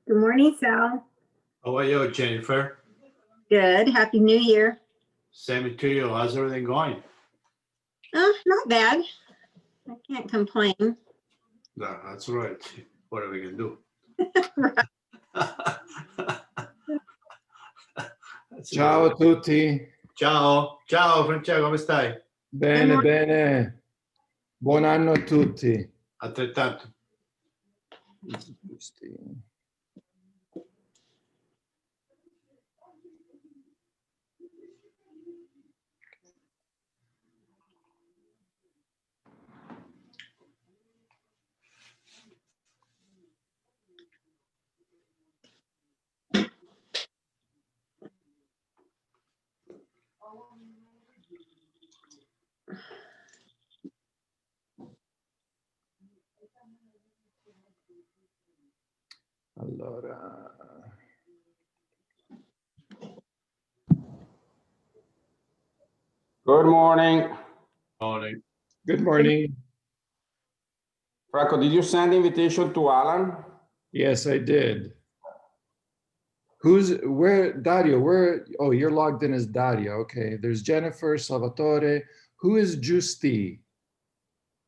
Good morning, Sal. How are you, Jennifer? Good. Happy New Year. Same to you. How's everything going? Not bad. I can't complain. No, that's right. What are we going to do? Ciao a tutti. Ciao. Ciao, Francesco, come stai? Bene, bene. Buon anno a tutti. Altrettanto. Allora. Good morning. Morning. Good morning. Franco, did you send the invitation to Alan? Yes, I did. Where, Dario, where, oh, you're logged in as Dario. Okay, there's Jennifer, Salvatore. Who is Justi?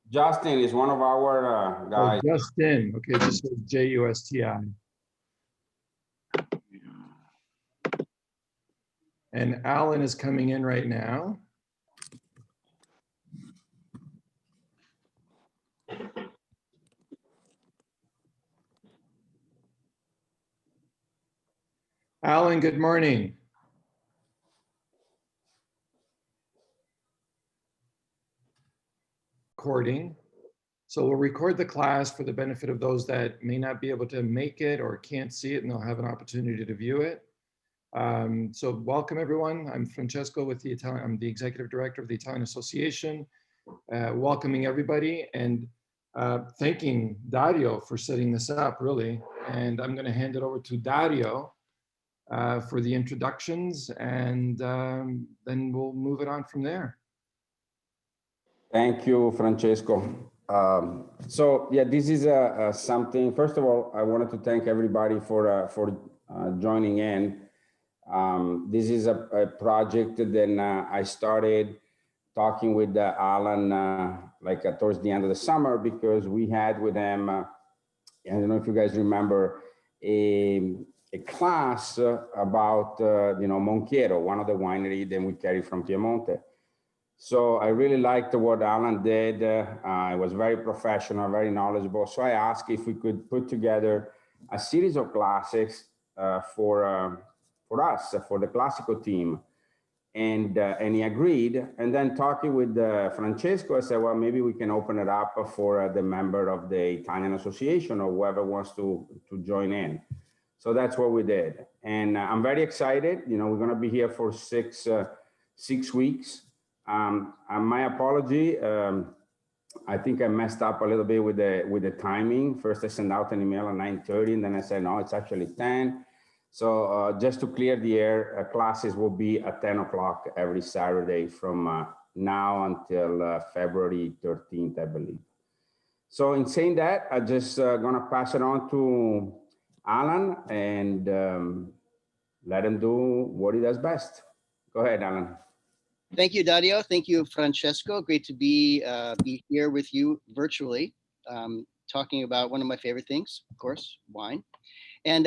Justin is one of our guys. Oh, Justin. Okay, it just says Justi. And Alan is coming in right now. Alan, good morning. Recording. So we'll record the class for the benefit of those that may not be able to make it or can't see it, and they'll have an opportunity to view it. So welcome everyone. I'm Francesco with the Italian, I'm the Executive Director of the Italian Association, welcoming everybody and thanking Dario for setting this up really. And I'm gonna hand it over to Dario for the introductions and then we'll move it on from there. Thank you, Francesco. So yeah, this is something, first of all, I wanted to thank everybody for joining in. This is a project that I started talking with Alan towards the end of the summer because we had with him, I don't know if you guys remember, a class about Monchiero, one of the wineries that we carry from Piemonte. So I really liked what Alan did. It was very professional, very knowledgeable. So I asked if we could put together a series of classes for us, for the classical team. And he agreed. And then talking with Francesco, I said, well, maybe we can open it up for the member of the Italian Association or whoever wants to join in. So that's what we did. And I'm very excited. You know, we're going to be here for six weeks. My apology. I think I messed up a little bit with the timing. First, I sent out an email at 9:30, and then I said, no, it's actually 10. So just to clear the air, classes will be at 10 o'clock every Saturday from now until February 13th, I believe. So in saying that, I'm just gonna pass it on to Alan and let him do what he does best. Go ahead, Alan. Thank you, Dario. Thank you, Francesco. Great to be here with you virtually, talking about one of my favorite things, of course, wine. And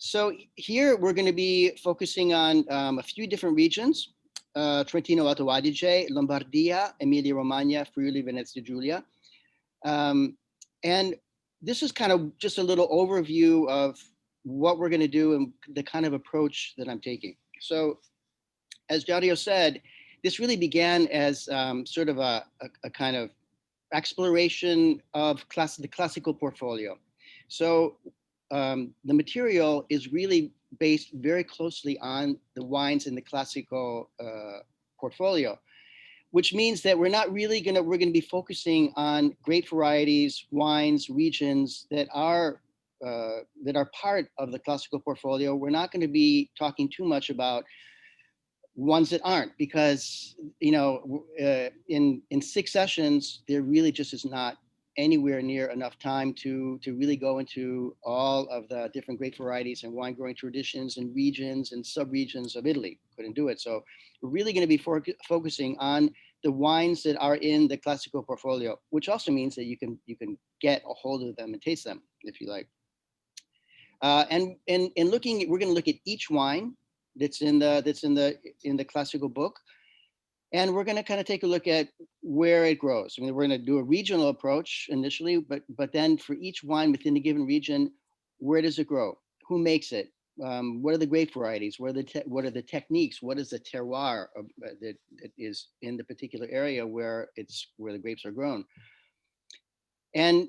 So here we're going to be focusing on a few different regions: Trentino Alto Adige, Lombardia, Emilia Romagna, Friuli Venezio Giulia. And this is kind of just a little overview of what we're going to do and the kind of approach that I'm taking. So as Dario said, this really began as sort of a kind of exploration of the classical portfolio. So the material is really based very closely on the wines in the classical portfolio, which means that we're going to be focusing on grape varieties, wines, regions that are part of the classical portfolio. We're not going to be talking too much about ones that aren't, because in 6 sessions there really just is not anywhere near enough time to really go into all of the different grape varieties and wine growing traditions and regions and sub-regions of Italy. Couldn't do it. So we're really going to be focusing on the wines that are in the classical portfolio, which also means that you can get a hold of them and taste them if you like. And looking, we're going to look at each wine that's in the classical book, and we're going to kind of take a look at where it grows. I mean, we're going to do a regional approach initially, but then for each wine within a given region, where does it grow? Who makes it? What are the grape varieties? What are the techniques? What is the terroir that is in the particular area where the grapes are grown? And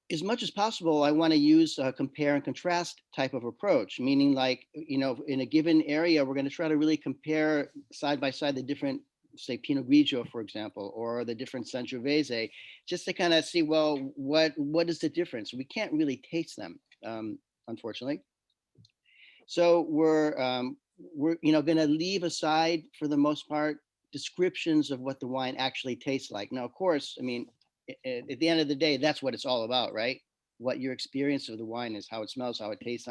as much as possible, I want to use a compare and contrast type of approach, meaning like, in a given area, we're going to try to really compare side by side the different, say, Pinot Grigio, for example, or the different Sangiovese, just to kind of see, well, what is the difference? We can't really taste them, unfortunately. So we're going to leave aside, for the most part, descriptions of what the wine actually tastes like. Now, of course, I mean, at the end of the day, that's what it's all about, right? What your experience of the wine is, how it smells, how it tastes,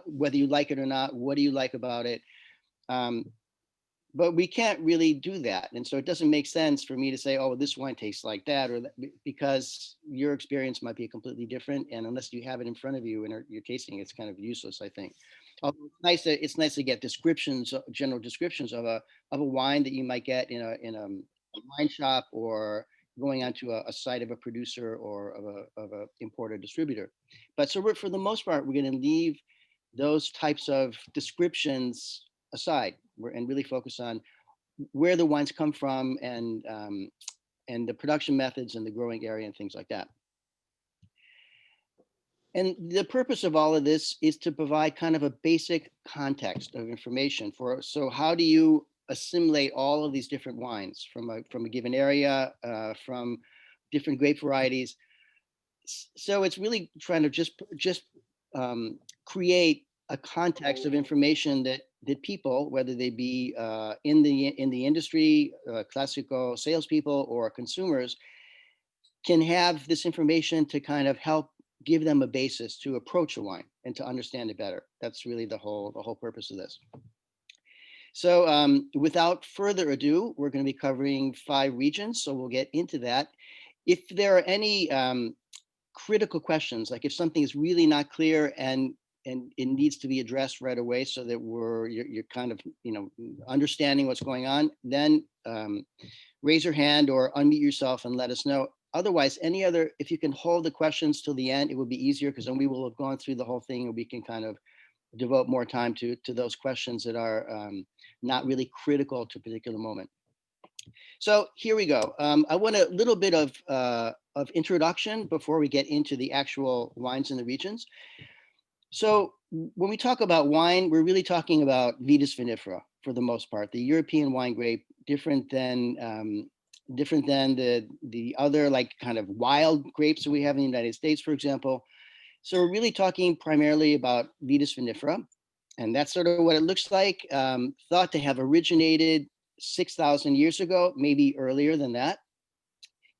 whether you like it or not, what do you like about it? But we can't really do that. And so it doesn't make sense for me to say, oh, this wine tastes like that, or that, because your experience might be completely different. And unless you have it in front of you and you're tasting, it's kind of useless, I think. It's nice to get descriptions, general descriptions of a wine that you might get in a wine shop, or going onto a site of a producer or of a importer distributor. But so for the most part, we're going to leave those types of descriptions aside and really focus on where the wines come from and the production methods and the growing area and things like that. And the purpose of all of this is to provide kind of a basic context of information so how do you assimilate all of these different wines from a given area, from different grape varieties. So it's really trying to just create a context of information that people, whether they be in the industry, classical salespeople or consumers, can have this information to kind of help give them a basis to approach a wine and to understand it better. That's really the whole purpose of this. So without further ado, we're going to be covering 5 regions. So we'll get into that. If there are any critical questions, like if something is really not clear and it needs to be addressed right away, so that you're kind of understanding what's going on, then raise your hand or unmute yourself and let us know. Otherwise, if you can hold the questions till the end, it would be easier, because then we will have gone through the whole thing and we can kind of devote more time to those questions that are not really critical to a particular moment. So here we go. I want a little bit of introduction before we get into the actual wines in the regions. So when we talk about wine, we're really talking about Vitis vinifera for the most part, the European wine grape, different than the other, like, kind of wild grapes that we have in the United States, for example. So we're really talking primarily about Vitis vinifera, and that's sort of what it looks like. Thought to have originated 6,000 years ago, maybe earlier than that,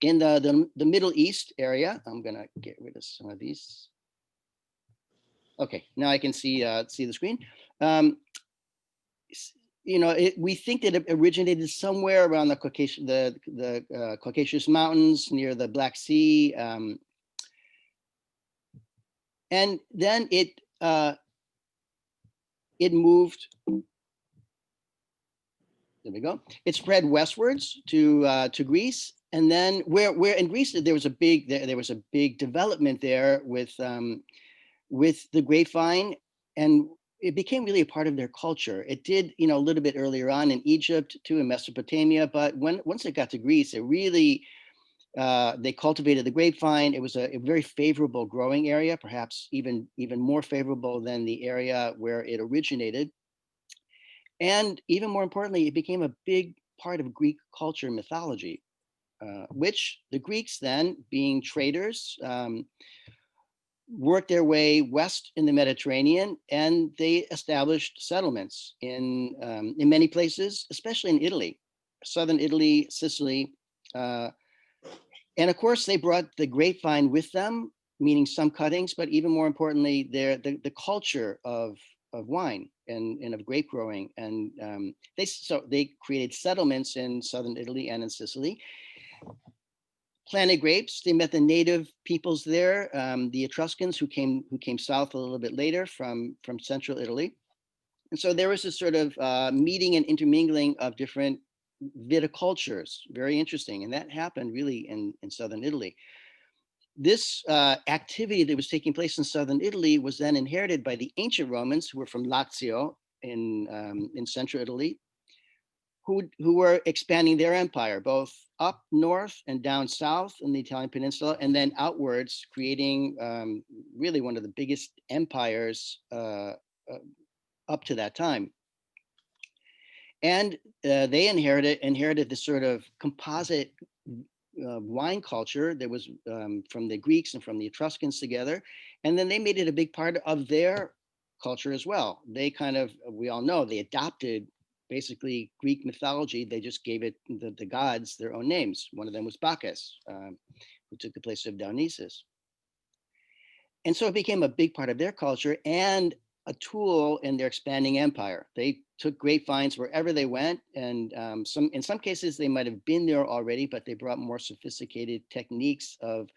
in the Middle East area. I'm gonna get rid of some of these. Okay, now I can see the screen. We think that it originated somewhere around the Caucasus Mountains near the Black Sea. And then it it moved. There we go. It spread westwards to Greece, and then where in Greece there was a big development there with the grapevine, and it became really a part of their culture. It did, a little bit earlier on in Egypt too, in Mesopotamia, but once it got to Greece, it really they cultivated the grapevine. It was a very favorable growing area, perhaps even more favorable than the area where it originated. And even more importantly, it became a big part of Greek culture and mythology, which the Greeks then, being traders, worked their way west in the Mediterranean, and they established settlements in many places, especially in Italy, southern Italy, Sicily. And of course, they brought the grapevine with them, meaning some cuttings, but even more importantly, the culture of wine and of grape growing. And they created settlements in southern Italy and in Sicily, planted grapes. They met the native peoples there, the Etruscans who came south a little bit later from central Italy. And so there was this sort of meeting and intermingling of different viticultures, very interesting. And that happened really in southern Italy. This activity that was taking place in southern Italy was then inherited by the ancient Romans, who were from Lazio in central Italy, who were expanding their empire, both up north and down south in the Italian peninsula, and then outwards, creating really one of the biggest empires up to that time. And they inherited this sort of composite wine culture that was from the Greeks and from the Etruscans together. And then they made it a big part of their culture as well. They we all know, they adopted basically Greek mythology. They just gave it the gods their own names. One of them was Bacchus, who took the place of Dionysus. And so it became a big part of their culture and a tool in their expanding empire. They took grapevines wherever they went, and in some cases they might have been there already, but they brought more sophisticated techniques of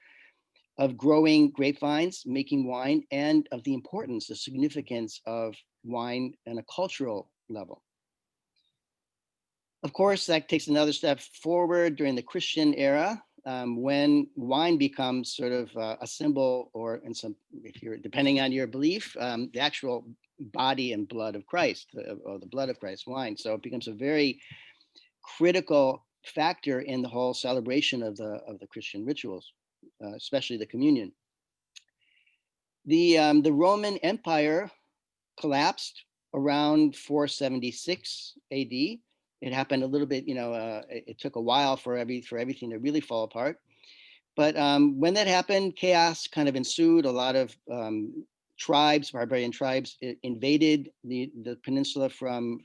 growing grapevines, making wine, and of the importance, the significance of wine on a cultural level. Of course, that takes another step forward during the Christian era, when wine becomes sort of a symbol, or depending on your belief, the actual body and blood of Christ, or the blood of Christ, wine. So it becomes a very critical factor in the whole celebration of the Christian rituals, especially the communion. The Roman Empire collapsed around 476 AD. It happened a little bit, it took a while for everything to really fall apart. But when that happened, chaos kind of ensued. A lot of barbarian tribes, invaded the peninsula from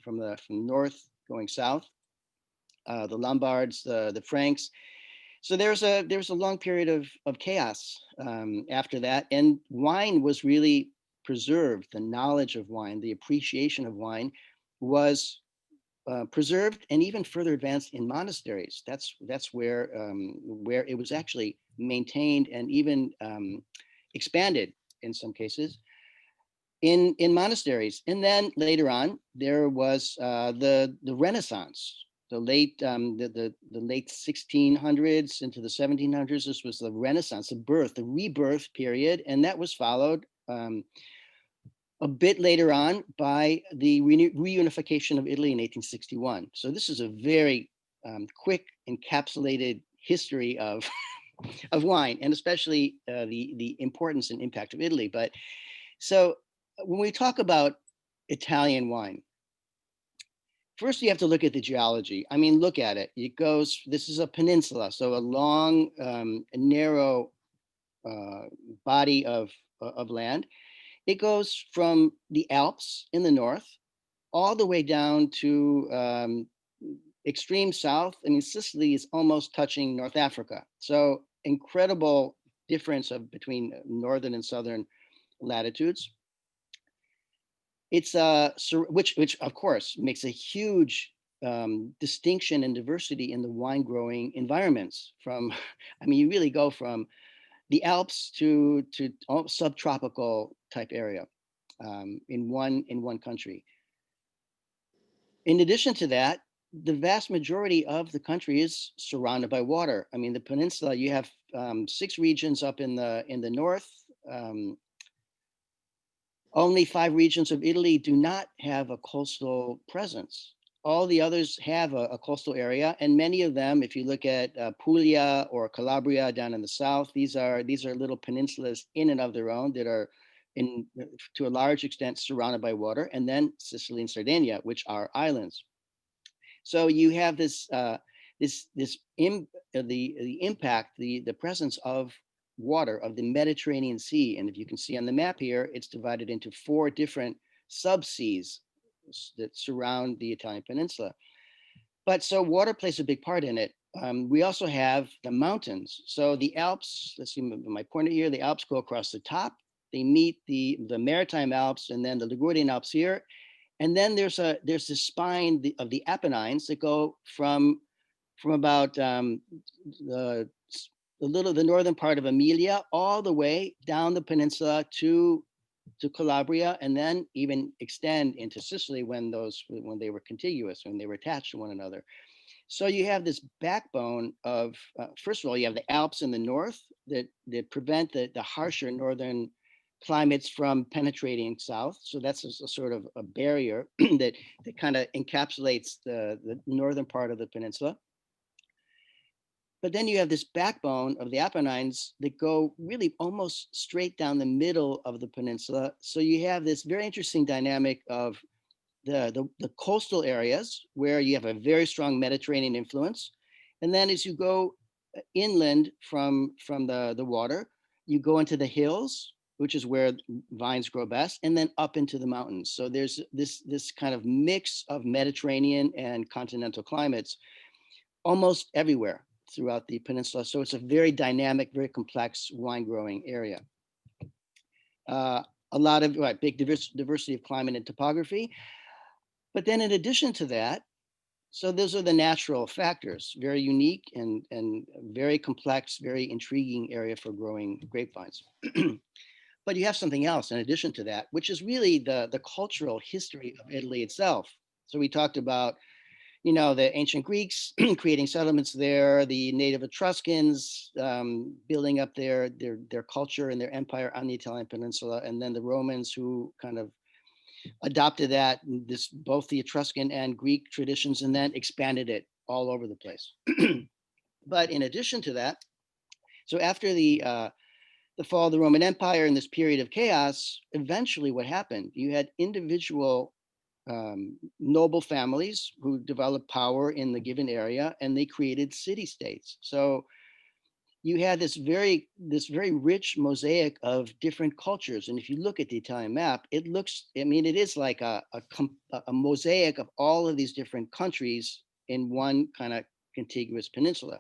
north going south. The Lombards, the Franks. So there was a long period of chaos after that, and wine was really preserved. The knowledge of wine, the appreciation of wine, was preserved and even further advanced in monasteries. That's where it was actually maintained and even expanded in some cases in monasteries. And then later on, there was the Renaissance, the late 1600s into the 1700s. This was the Renaissance, the rebirth period, and that was followed a bit later on by the reunification of Italy in 1861. So this is a very quick encapsulated history of wine, and especially the importance and impact of Italy. But so when we talk about Italian wine, first you have to look at the geology. I mean, look at it. This is a peninsula, so a long, narrow body of land. It goes from the Alps in the north all the way down to extreme south. I mean, Sicily is almost touching North Africa. So incredible difference between northern and southern latitudes. It's which of course makes a huge distinction and diversity in the wine growing environments. You really go from the Alps to subtropical type area. in one country. In addition to that, the vast majority of the country is surrounded by water. I mean, the peninsula, you have 6 regions up in the north. Only 5 regions of Italy do not have a coastal presence. All the others have a coastal area, and many of them, if you look at Puglia or Calabria down in the south, these are little peninsulas in and of their own that are to a large extent surrounded by water, and then Sicily and Sardinia, which are islands. So you have the impact, the presence of water of the Mediterranean Sea. And if you can see on the map here, it's divided into 4 different subseas that surround the Italian peninsula. But so water plays a big part in it. We also have the mountains. So the Alps, let's see my pointer here, the Alps go across the top. They meet the Maritime Alps and then the Ligurian Alps here. And then there's this spine of the Apennines that go from about the northern part of Emilia all the way down the peninsula to Calabria, and then even extend into Sicily when they were contiguous, when they were attached to one another. So you have this backbone of first of all, you have the Alps in the north that prevent the harsher northern climates from penetrating south. So that's a sort of a barrier that kind of encapsulates the northern part of the peninsula. But then you have this backbone of the Apennines that go really almost straight down the middle of the peninsula. So you have this very interesting dynamic of the coastal areas where you have a very strong Mediterranean influence. And then as you go inland from the water, you go into the hills, which is where vines grow best, and then up into the mountains. So there's this kind of mix of Mediterranean and continental climates almost everywhere throughout the peninsula. So it's a very dynamic, very complex wine growing area. A lot of big diversity of climate and topography. But then in addition to that, so those are the natural factors, very unique and very complex, very intriguing area for growing grapevines. But you have something else in addition to that, which is really the cultural history of Italy itself. So we talked about, the ancient Greeks creating settlements there, the native Etruscans building up their culture and their empire on the Italian peninsula, and then the Romans who kind of adopted both the Etruscan and Greek traditions and then expanded it all over the place. But in addition to that, so after the fall of the Roman Empire and this period of chaos, eventually what happened? You had individual noble families who developed power in the given area, and they created city-states. So you had this very rich mosaic of different cultures. And if you look at the Italian map, it is like a mosaic of all of these different countries in one kind of contiguous peninsula.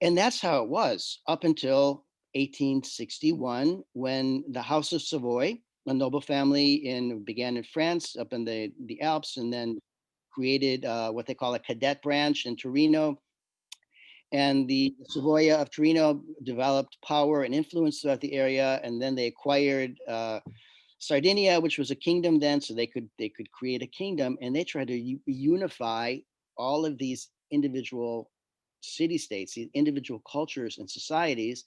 And that's how it was up until 1861, when the House of Savoy, a noble family began in France up in the Alps, and then created what they call a cadet branch in Torino. And the Savoia of Torino developed power and influence throughout the area, and then they acquired Sardinia, which was a kingdom then, so they could create a kingdom, and they tried to unify all of these individual city-states, these individual cultures and societies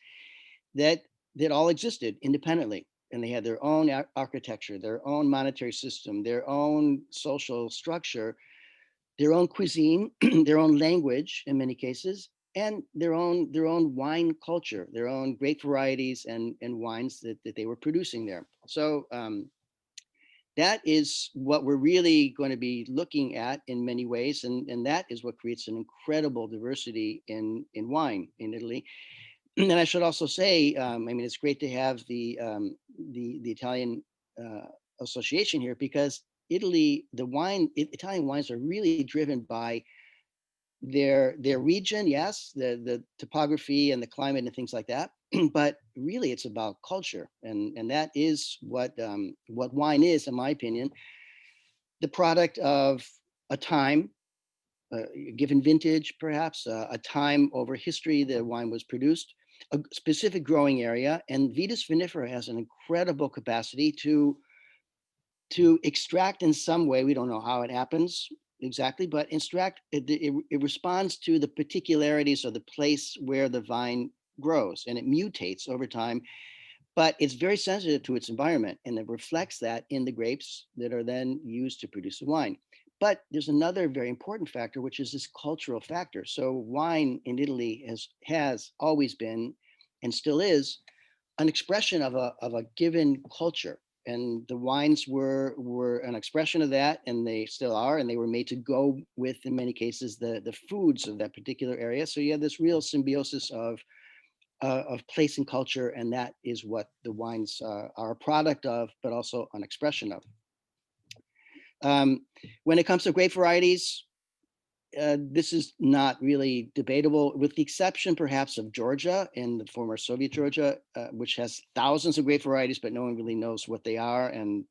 that all existed independently. And they had their own architecture, their own monetary system, their own social structure, their own cuisine, their own language in many cases, and their own wine culture, their own grape varieties and wines that they were producing there. So that is what we're really going to be looking at in many ways, and that is what creates an incredible diversity in wine in Italy. And I should also say, it's great to have the Italian association here, because Italian wines are really driven by their region, yes, the topography and the climate and things like that, but really it's about culture, and that is what wine is, in my opinion, the product of a time, given vintage, perhaps a time over history the wine was produced, a specific growing area, and Vitis vinifera has an incredible capacity to extract in some way. We don't know how it happens exactly, but it responds to the particularities of the place where the vine grows, and it mutates over time, but it's very sensitive to its environment, and it reflects that in the grapes that are then used to produce the wine. But there's another very important factor, which is this cultural factor. So wine in Italy has always been, and still is, an expression of a given culture. And the wines were an expression of that, and they still are, and they were made to go with, in many cases, the foods of that particular area. So you have this real symbiosis of place and culture, and that is what the wines are a product of, but also an expression of. When it comes to grape varieties, this is not really debatable, with the exception perhaps of Georgia, in the former Soviet Georgia, which has thousands of grape varieties, but no one really knows what they are. And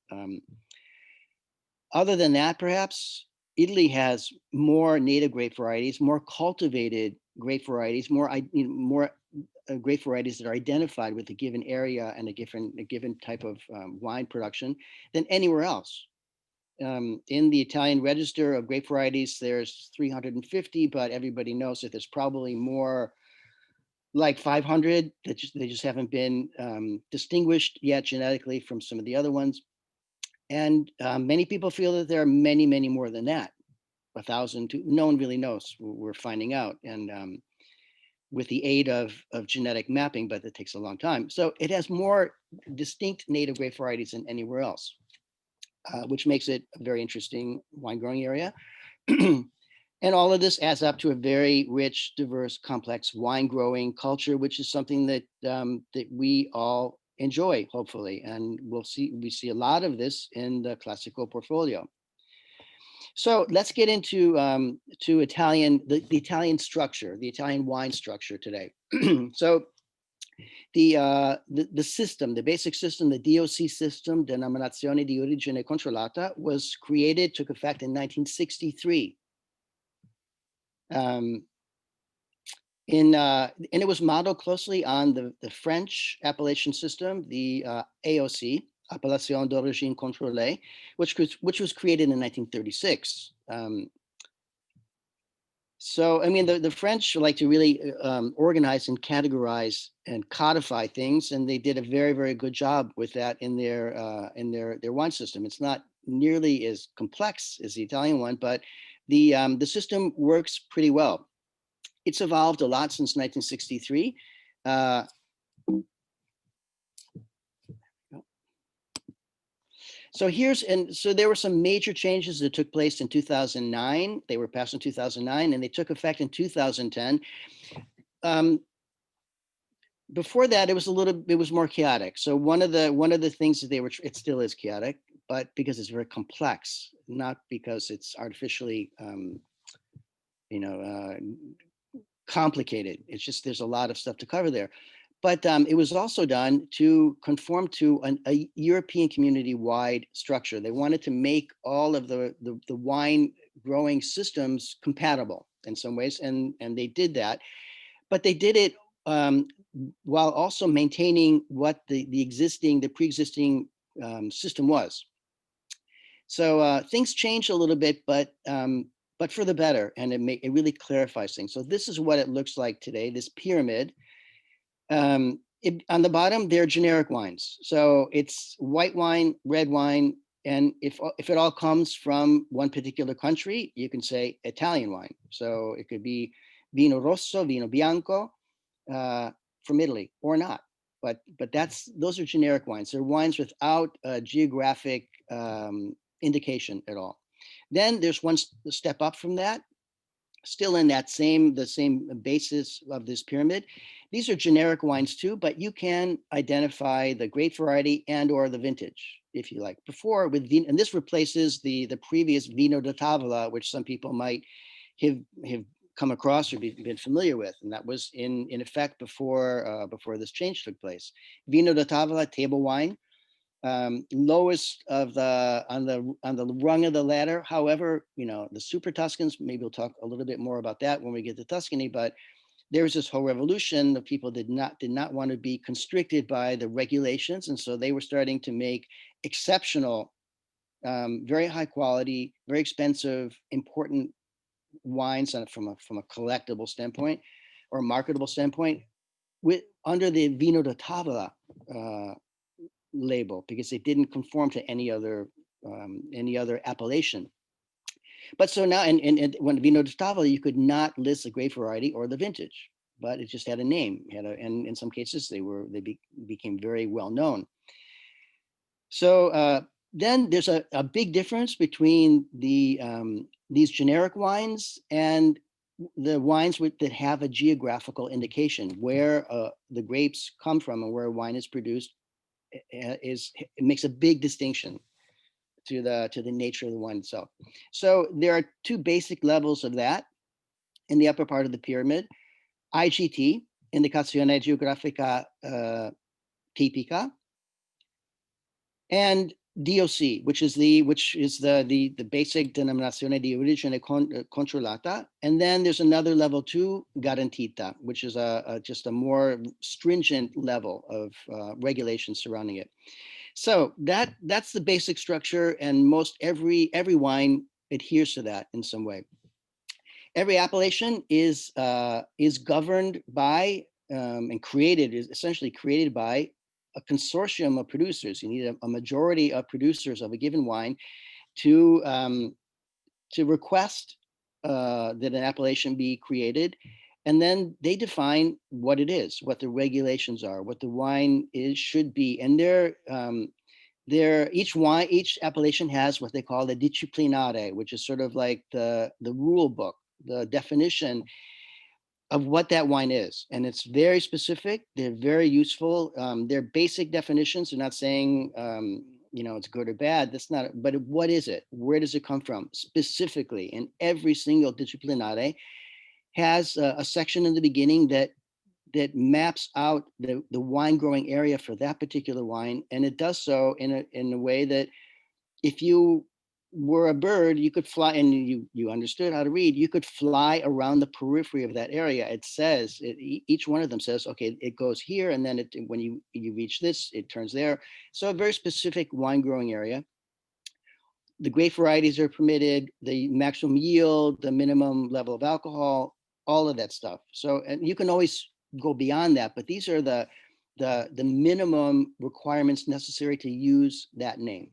other than that, perhaps Italy has more native grape varieties, more cultivated grape varieties, more grape varieties that are identified with a given area and a given type of wine production than anywhere else. In the Italian register of grape varieties, there's 350, but everybody knows that there's probably more, like 500, that they just haven't been distinguished yet genetically from some of the other ones. And many people feel that there are many, many more than that. 1,000, no one really knows. We're finding out, and with the aid of genetic mapping, but it takes a long time. So it has more distinct native grape varieties than anywhere else. Which makes it a very interesting wine growing area. And all of this adds up to a very rich, diverse, complex wine growing culture, which is something that that we all enjoy, hopefully. And we see a lot of this in the Classico portfolio. So let's get into the Italian structure, the Italian wine structure today. So the system, the basic system, the DOC system, Denominazione di Origine Controllata, was created, took effect in 1963. And it was modeled closely on the French appellation system, the AOC, Appellation d'Origine Contrôlée, which was created in 1936. So, I mean, the French like to really organize and categorize and codify things, and they did a very, very good job with that in their wine system. It's not nearly as complex as the Italian one, but the system works pretty well. It's evolved a lot since 1963. So there were some major changes that took place in 2009. They were passed in 2009, and they took effect in 2010. Before that, it was more chaotic. So one of the things that it still is chaotic, but because it's very complex, not because it's artificially, complicated. It's just there's a lot of stuff to cover there. But it was also done to conform to a European community-wide structure. They wanted to make all of the wine growing systems compatible in some ways, and they did that. But they did it while also maintaining what the pre-existing system was. So things changed a little bit, but for the better, and it really clarifies things. So this is what it looks like today, this pyramid. On the bottom, they're generic wines. So it's white wine, red wine, and if it all comes from one particular country, you can say Italian wine. So it could be Vino Rosso, Vino Bianco from Italy, or not. But those are generic wines. They're wines without a geographic indication at all. Then there's one step up from that, still in the same basis of this pyramid. These are generic wines too, but you can identify the grape variety and or the vintage, if you like. Before with vino, and this replaces the previous Vino da Tavola, which some people might have come across or been familiar with, and that was in effect before this change took place. Vino da Tavola, table wine, lowest of on the rung of the ladder. However, the super Tuscans, maybe we'll talk a little bit more about that when we get to Tuscany, but there was this whole revolution of people did not want to be constricted by the regulations, and so they were starting to make exceptional, very high quality, very expensive, important wines from a collectible standpoint or marketable standpoint with under the Vino da Tavola label, because they didn't conform to any other appellation. But so now, and when Vino da Tavola, you could not list the grape variety or the vintage, but it just had a name. And in some cases, they became very well known. So then there's a big difference between these generic wines and the wines that have a geographical indication where the grapes come from and where a wine is produced. It makes a big distinction to the nature of the wine itself. So there are two basic levels of that in the upper part of the pyramid: IGT, Indicazione Geografica Tipica, and DOC, which is the basic Denominazione di Origine Controllata. And then there's another level 2, Garantita, which is just a more stringent level of regulations surrounding it. So that's the basic structure, and most every wine adheres to that in some way. Every appellation is governed by and is essentially created by a consortium of producers. You need a majority of producers of a given wine to request that an appellation be created, and then they define what it is, what the regulations are, what the wine should be, and each appellation has what they call the disciplinare, which is sort of like the rule book, the definition of what that wine is. And it's very specific. They're very useful. They're basic definitions. They're not saying, it's good or bad. That's not, but what is it? Where does it come from? Specifically, and every single disciplinare has a section in the beginning that maps out the wine growing area for that particular wine. And it does so in a way that if you were a bird, you could fly, and you understood how to read, you could fly around the periphery of that area. It says, each one of them says, okay, it goes here, and then when you reach this, it turns there. So a very specific wine growing area. The grape varieties are permitted, the maximum yield, the minimum level of alcohol, all of that stuff. So, and you can always go beyond that, but these are the minimum requirements necessary to use that name.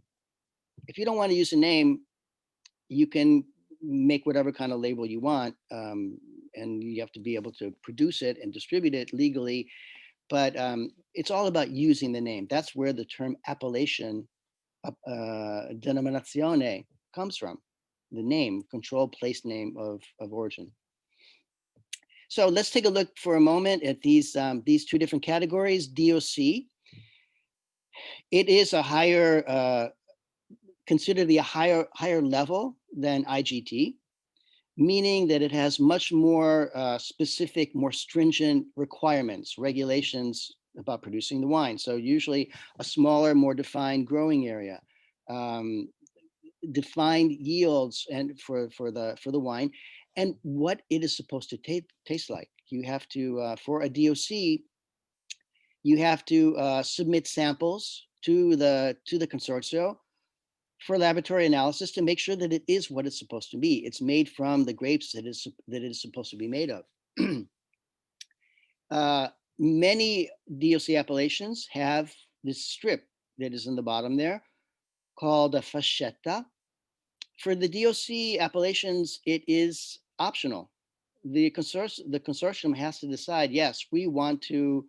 If you don't want to use a name, you can make whatever kind of label you want, and you have to be able to produce it and distribute it legally. But it's all about using the name. That's where the term appellation, denominazione, comes from. The name, controlled place name of origin. So let's take a look for a moment at these two different categories. DOC. It is a higher. Considered to be a higher level than IGT, meaning that it has much more specific, more stringent requirements, regulations about producing the wine. So usually a smaller, more defined growing area, defined yields and for the wine, and what it is supposed to taste like. You have to, for a DOC, you have to submit samples to the consortium for laboratory analysis to make sure that it is what it's supposed to be. It's made from the grapes that it is supposed to be made of. Many DOC appellations have this strip that is in the bottom there called a fascetta. For the DOC appellations, it is optional. The consortium has to decide, yes, we want to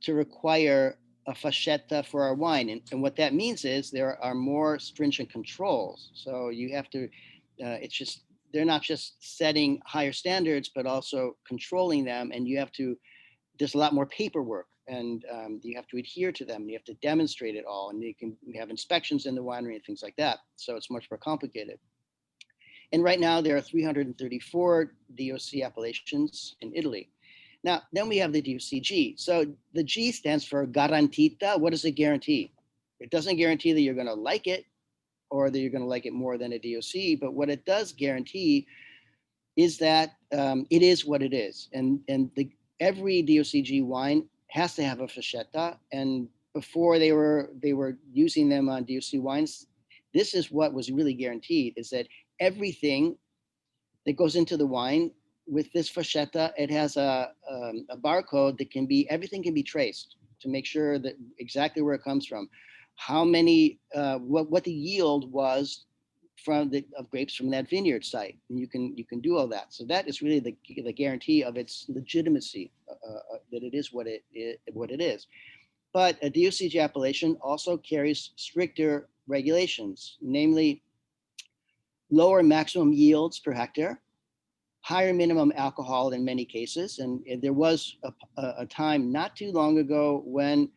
require a fascetta for our wine. And what that means is there are more stringent controls. So you have to, they're not just setting higher standards, but also controlling them. And there's a lot more paperwork, and you have to adhere to them. And you have to demonstrate it all. And you have inspections in the winery and things like that. So it's much more complicated. And right now there are 334 DOC appellations in Italy. Now, then we have the DOCG. So the G stands for garantita. What does it guarantee? It doesn't guarantee that you're going to like it or that you're going to like it more than a DOC, but what it does guarantee is that it is what it is. And every DOCG wine has to have a Frascetta. And before they were using them on DOC wines, this is what was really guaranteed, is that everything that goes into the wine with this Frascetta, it has a barcode that everything can be traced to make sure that exactly where it comes from, how many, what the yield was of grapes from that vineyard site, and you can do all that. So that is really the guarantee of its legitimacy, that it is what it is. But a DOCG appellation also carries stricter regulations, namely lower maximum yields per hectare, higher minimum alcohol in many cases, and there was a time not too long ago when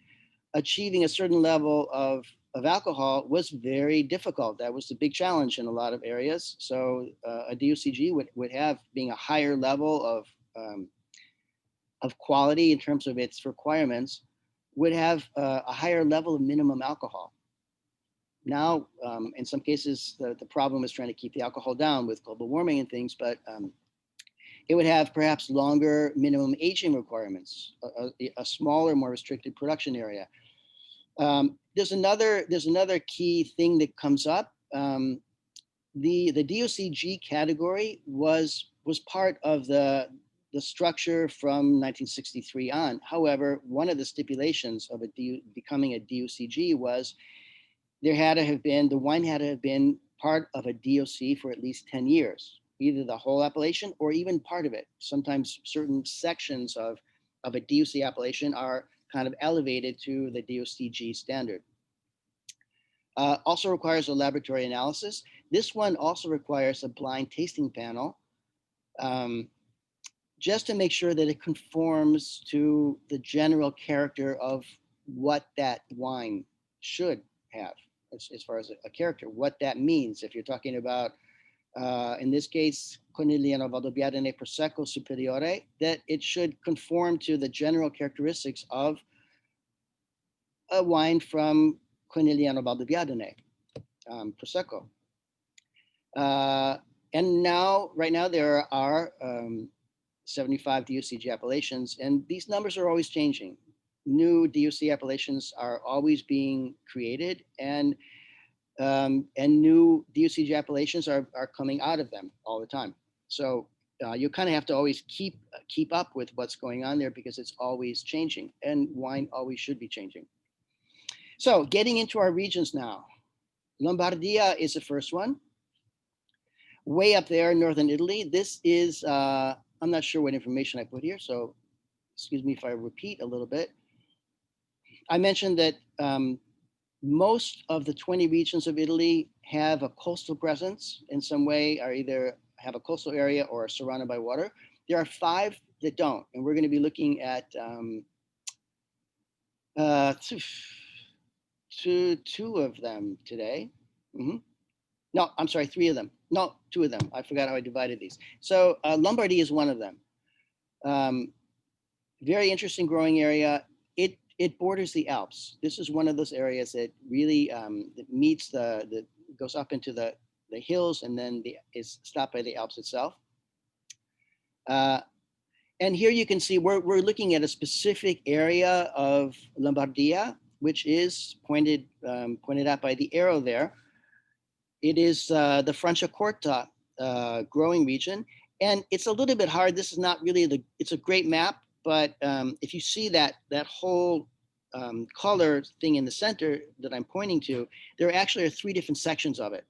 achieving a certain level of alcohol was very difficult. That was the big challenge in a lot of areas. So a DOCG would have, being a higher level of quality in terms of its requirements, would have a higher level of minimum alcohol. Now, in some cases, the problem is trying to keep the alcohol down with global warming and things, but it would have perhaps longer minimum aging requirements, a smaller, more restricted production area. There's another key thing that comes up. The DOCG category was part of the structure from 1963 on. However, one of the stipulations of becoming a DOCG was the wine had to have been part of a DOC for at least 10 years, either the whole appellation or even part of it. Sometimes certain sections of a DOC appellation are kind of elevated to the DOCG standard. Also requires a laboratory analysis. This one also requires a blind tasting panel, just to make sure that it conforms to the general character of what that wine should have, as far as a character, what that means. If you're talking about, in this case, Conegliano Valdobbiadene Prosecco Superiore, that it should conform to the general characteristics of a wine from Conegliano Valdobbiadene Prosecco. And right now there are 75 DOCG appellations, and these numbers are always changing. New DOC appellations are always being created, and new DOCG appellations are coming out of them all the time. So you kind of have to always keep up with what's going on there, because it's always changing, and wine always should be changing. So getting into our regions now. Lombardia is the first one. Way up there in northern Italy. This is, I'm not sure what information I put here, so excuse me if I repeat a little bit. I mentioned that most of the 20 regions of Italy have a coastal presence in some way, or either have a coastal area or are surrounded by water. There are 5 that don't, and we're going to be looking at two of them today. No, I'm sorry, 3 of them. No, 2 of them. I forgot how I divided these. So Lombardy is one of them. Very interesting growing area. It borders the Alps. This is one of those areas that really meets goes up into the hills, and then is stopped by the Alps itself. And here you can see we're looking at a specific area of Lombardia, which is pointed out by the arrow there. It is the Franciacorta growing region, and it's a little bit hard. This is not really it's a great map, but if you see that whole color thing in the center that I'm pointing to, there actually are 3 different sections of it.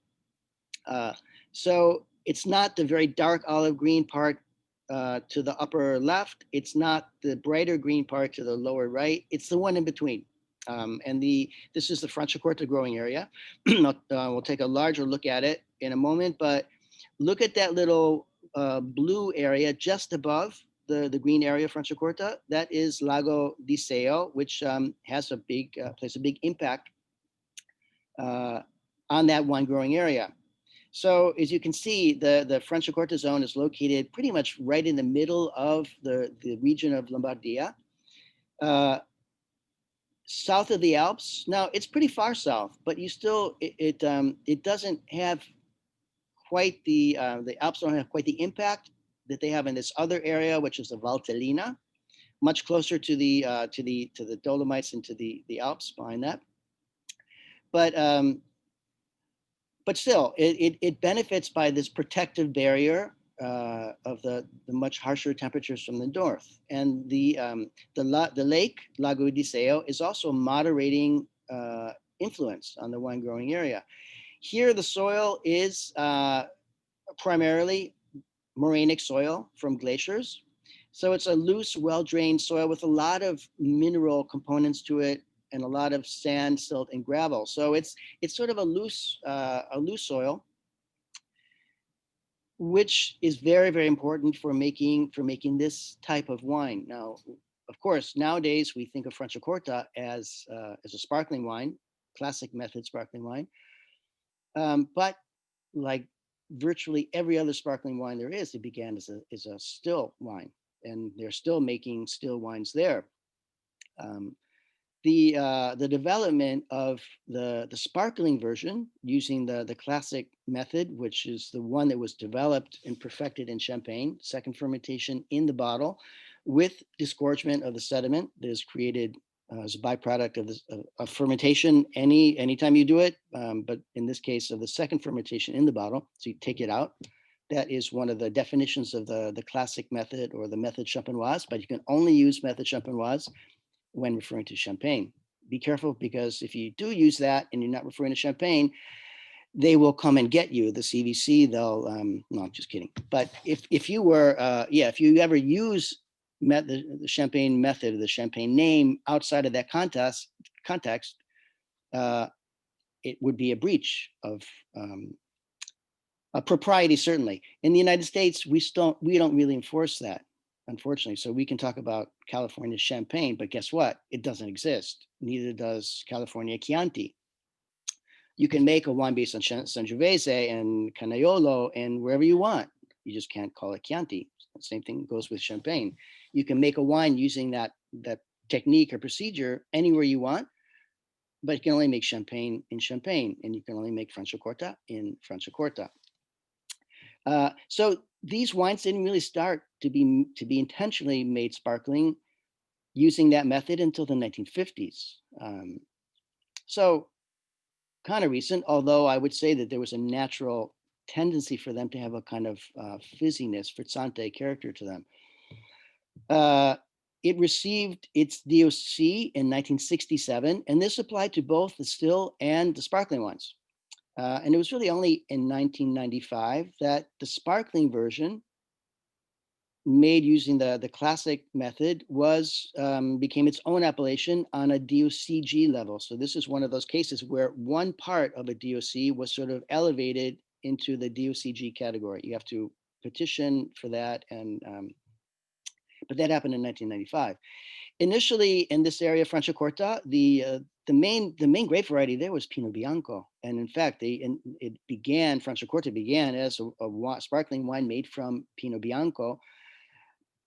So it's not the very dark olive green part to the upper left. It's not the brighter green part to the lower right. It's the one in between. And this is the Franciacorta growing area. We'll take a larger look at it in a moment, but look at that little blue area just above the green area of Franciacorta. That is Lago di Seo, which has plays a big impact on that wine growing area. So as you can see, the Franciacorta zone is located pretty much right in the middle of the region of Lombardia. South of the Alps. Now it's pretty far south, but you still, it doesn't have quite the Alps don't have quite the impact that they have in this other area, which is the Valtellina, much closer to the Dolomites and to the Alps behind that. But still, it benefits by this protective barrier of the much harsher temperatures from the north. And the lake, Lago Iseo, is also a moderating influence on the wine growing area. Here, the soil is primarily morainic soil from glaciers. So it's a loose, well-drained soil with a lot of mineral components to it and a lot of sand, silt, and gravel. So it's sort of a loose soil, which is very, very important for making this type of wine. Now, of course, nowadays we think of Franciacorta as a sparkling wine, classic method sparkling wine. But like virtually every other sparkling wine there is, it began as a still wine, and they're still making still wines there. The development of the sparkling version using the classic method, which is the one that was developed and perfected in Champagne, second fermentation in the bottle, with disgorgement of the sediment that is created as a byproduct of fermentation anytime you do it, but in this case of the second fermentation in the bottle, so you take it out. That is one of the definitions of the classic method or the method champenoise, but you can only use method champenoise when referring to Champagne. Be careful, because if you do use that and you're not referring to Champagne, they will come and get you. The CVC, they'll, no, I'm just kidding. But if you were, if you ever use the Champagne method, the Champagne name outside of that context, it would be a breach of propriety, certainly. In the United States, we don't really enforce that, unfortunately. So we can talk about California Champagne, but guess what? It doesn't exist. Neither does California Chianti. You can make a wine based on Sangiovese and Canaiolo and wherever you want. You just can't call it Chianti. The same thing goes with Champagne. You can make a wine using that technique or procedure anywhere you want, but you can only make Champagne in Champagne, and you can only make Franciacorta in Franciacorta. So these wines didn't really start to be intentionally made sparkling using that method until the 1950s. So kind of recent, although I would say that there was a natural tendency for them to have a kind of fizziness, frizzante character to them. It received its DOC in 1967, and this applied to both the still and the sparkling wines. And it was really only in 1995 that the sparkling version, made using the classic method, became its own appellation on a DOCG level. So this is one of those cases where one part of a DOC was sort of elevated into the DOCG category. You have to petition for that, and but that happened in 1995. Initially, in this area, Franciacorta, the main grape variety there was Pinot Bianco, and in fact, Franciacorta began as a sparkling wine made from Pinot Bianco.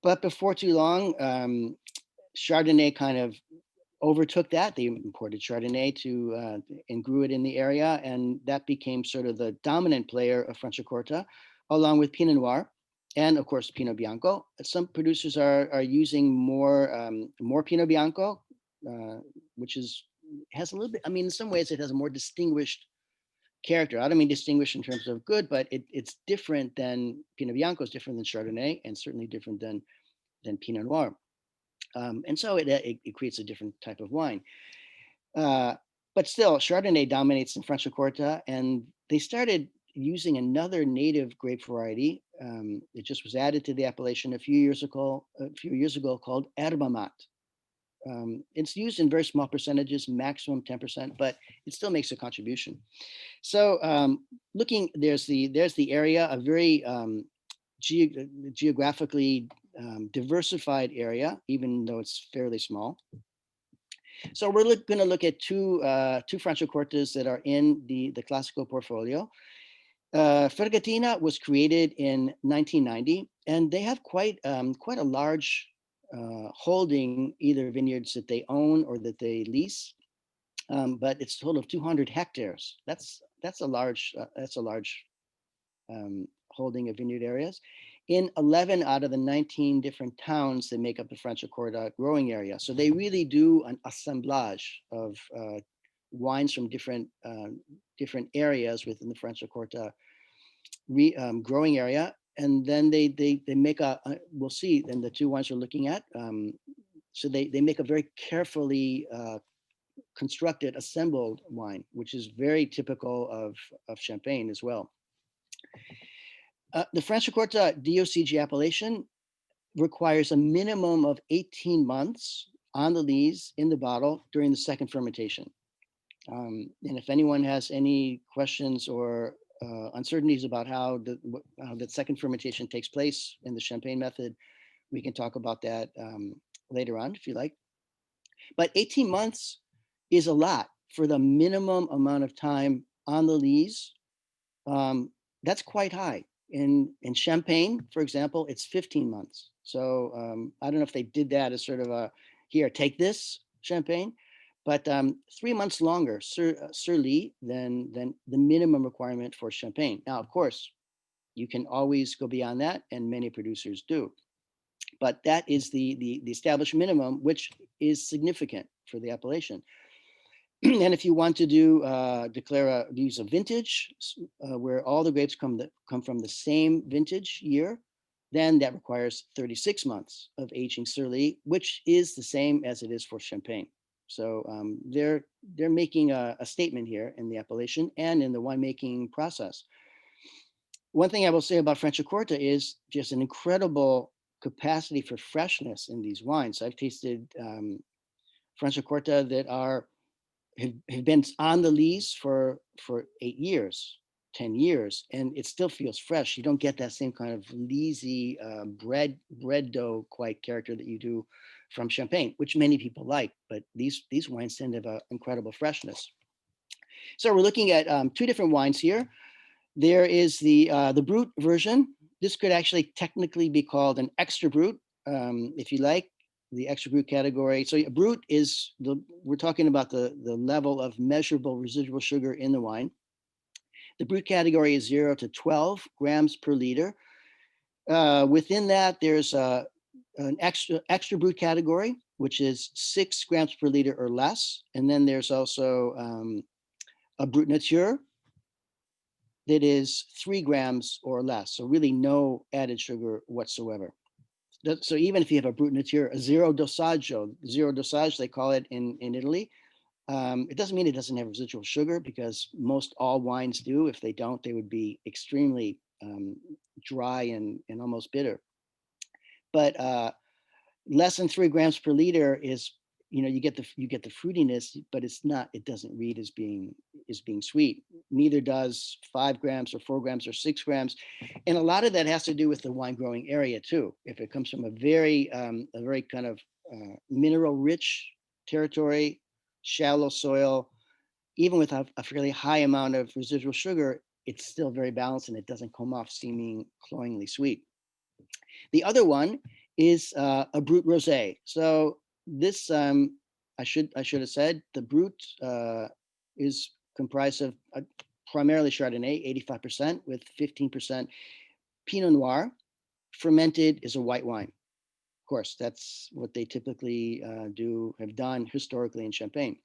But before too long, Chardonnay kind of overtook that. They imported Chardonnay and grew it in the area, and that became sort of the dominant player of Franciacorta, along with Pinot Noir, and of course Pinot Bianco. Some producers are using more Pinot Bianco, which has a little bit. I mean, in some ways, it has a more distinguished character. I don't mean distinguished in terms of good, but it's different than Pinot Bianco is different than Chardonnay, and certainly different than Pinot Noir. And so it creates a different type of wine. But still, Chardonnay dominates in Franciacorta, and they started using another native grape variety. It just was added to the appellation a few years ago called Erba Mat. It's used in very small percentages, maximum 10%, but it still makes a contribution. So there's the area, a very geographically diversified area, even though it's fairly small. So we're going to look at two Franciacortas that are in the Classico portfolio. Fergatina was created in 1990, and they have quite a large holding, either vineyards that they own or that they lease. But it's a total of 200 hectares. That's a large holding of vineyard areas. in 11 out of the 19 different towns that make up the Franciacorta growing area. So they really do an assemblage of wines from different areas within the Franciacorta growing area. And then they make we'll see, then the two wines we're looking at. So they make a very carefully constructed, assembled wine, which is very typical of Champagne as well. The Franciacorta DOCG appellation requires a minimum of 18 months on the lees in the bottle during the second fermentation. And if anyone has any questions or uncertainties about how the second fermentation takes place in the Champagne method, we can talk about that later on if you like. But 18 months is a lot for the minimum amount of time on the lees. That's quite high. In Champagne, for example, it's 15 months. So I don't know if they did that as sort of a, here, take this Champagne, but 3 months longer sur lie than the minimum requirement for Champagne. Now, of course, you can always go beyond that, and many producers do. But that is the established minimum, which is significant for the appellation. And if you want to use a vintage where all the grapes come from the same vintage year, then that requires 36 months of aging sur lie, which is the same as it is for Champagne. So they're making a statement here in the appellation and in the winemaking process. One thing I will say about Franciacorta is just an incredible capacity for freshness in these wines. I've tasted Franciacorta that have been on the lees for 8 years, 10 years, and it still feels fresh. You don't get that same kind of leesy bread dough quite character that you do from Champagne, which many people like, but these wines tend to have an incredible freshness. So we're looking at two different wines here. There is the Brut version. This could actually technically be called an extra Brut, if you like, the extra Brut category. So Brut is we're talking about the level of measurable residual sugar in the wine. The Brut category is 0 to 12 grams per liter. Within that, there's an extra Brut category, which is 6 grams per liter or less. And then there's also a Brut Nature that is 3 grams or less. So really no added sugar whatsoever. So even if you have a Brut Nature, a zero dosage, they call it in Italy, it doesn't mean it doesn't have residual sugar, because most all wines do. If they don't, they would be extremely dry and almost bitter. But less than 3 grams per liter is, you get the fruitiness, but it doesn't read as being sweet. Neither does 5 grams or 4 grams or 6 grams. And a lot of that has to do with the wine growing area too. If it comes from a very kind of mineral rich territory, shallow soil, even with a fairly high amount of residual sugar, it's still very balanced and it doesn't come off seeming cloyingly sweet. The other one is a Brut Rosé. So this, I should have said, the Brut is comprised of primarily Chardonnay, 85%, with 15% Pinot Noir. Fermented is a white wine. Of course, that's what they typically have done historically in Champagne.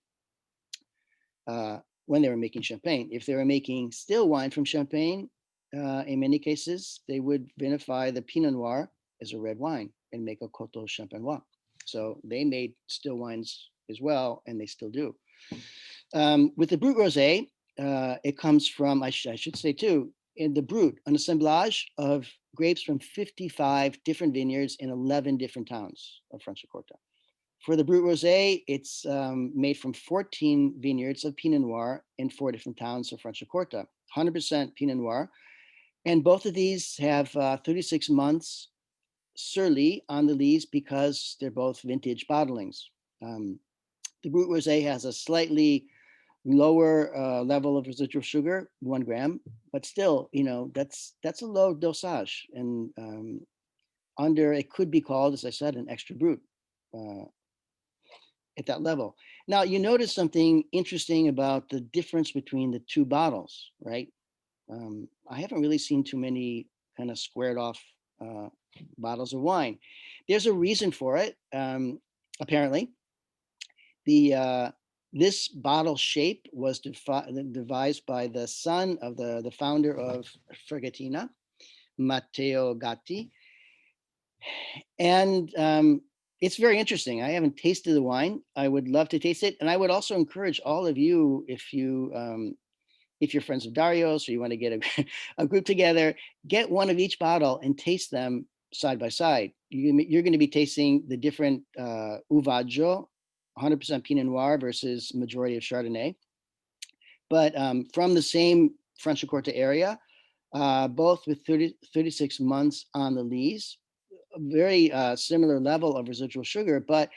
When they were making Champagne. If they were making still wine from Champagne, in many cases, they would vinify the Pinot Noir as a red wine and make a Coteau Champenois. So they made still wines as well, and they still do. With the Brut Rosé, it comes from, I should say too, in the Brut, an assemblage of grapes from 55 different vineyards in 11 different towns of Franciacorta. For the Brut Rosé, it's made from 14 vineyards of Pinot Noir in 4 different towns of Franciacorta, 100% Pinot Noir. And both of these have 36 months sur lie on the lees because they're both vintage bottlings. The Brut Rosé has a slightly lower level of residual sugar, 1 gram, but still, that's a low dosage, and it could be called, as I said, an extra Brut at that level. Now, you notice something interesting about the difference between the two bottles, right? I haven't really seen too many kind of squared off bottles of wine. There's a reason for it. Apparently, this bottle shape was devised by the son of the founder of Fregatina, Matteo Gatti. And it's very interesting. I haven't tasted the wine. I would love to taste it. And I would also encourage all of you, if you're friends of Dario's or you want to get a group together, get one of each bottle and taste them side by side. You're going to be tasting the different Uvaggio, 100% Pinot Noir versus majority of Chardonnay. But from the same Franciacorta area, both with 36 months on the lees, a very similar level of residual sugar. But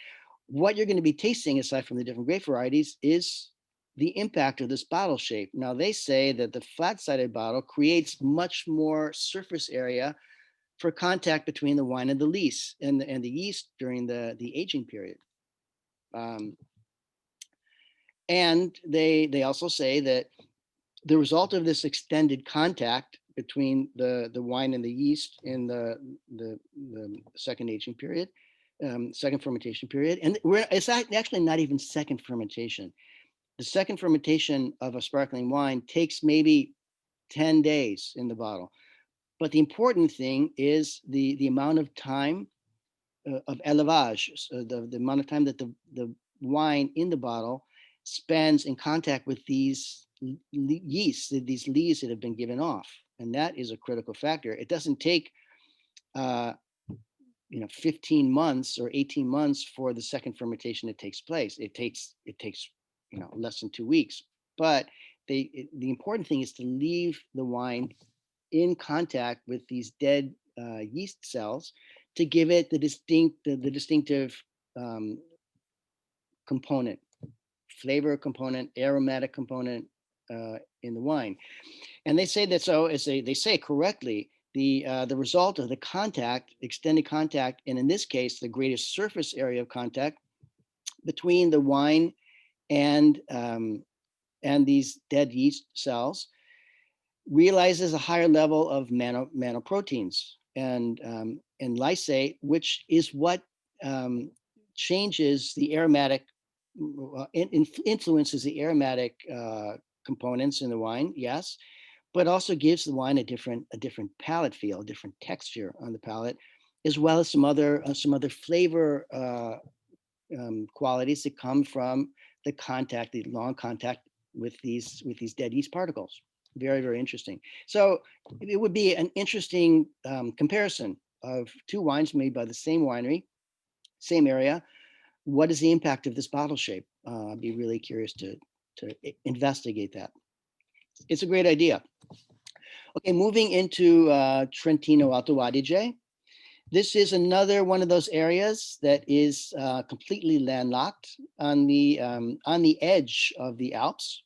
what you're going to be tasting, aside from the different grape varieties, is the impact of this bottle shape. Now, they say that the flat-sided bottle creates much more surface area for contact between the wine and the lees and the yeast during the aging period. And they also say that the result of this extended contact between the wine and the yeast in the second aging period, second fermentation period, and it's actually not even second fermentation. The second fermentation of a sparkling wine takes maybe 10 days in the bottle. But the important thing is the amount of time of élevage, so the amount of time that the wine in the bottle spends in contact with these yeasts, these lees that have been given off. And that is a critical factor. It doesn't take 15 months or 18 months for the second fermentation to take place. It takes less than 2 weeks. But the important thing is to leave the wine in contact with these dead yeast cells to give it the distinctive component, flavor component, aromatic component in the wine. And they say that, so as they say correctly, the result of the contact, extended contact, and in this case, the greatest surface area of contact between the wine and these dead yeast cells realizes a higher level of manoproteins and lysate, which is what changes the aromatic, influences the aromatic components in the wine, yes, but also gives the wine a different palate feel, a different texture on the palate, as well as some other flavor qualities that come from the contact, the long contact with these dead yeast particles. Very, very interesting. So it would be an interesting comparison of two wines made by the same winery, same area. What is the impact of this bottle shape? I'd be really curious to investigate that. It's a great idea. Okay, moving into Trentino Alto Adige. This is another one of those areas that is completely landlocked on the edge of the Alps.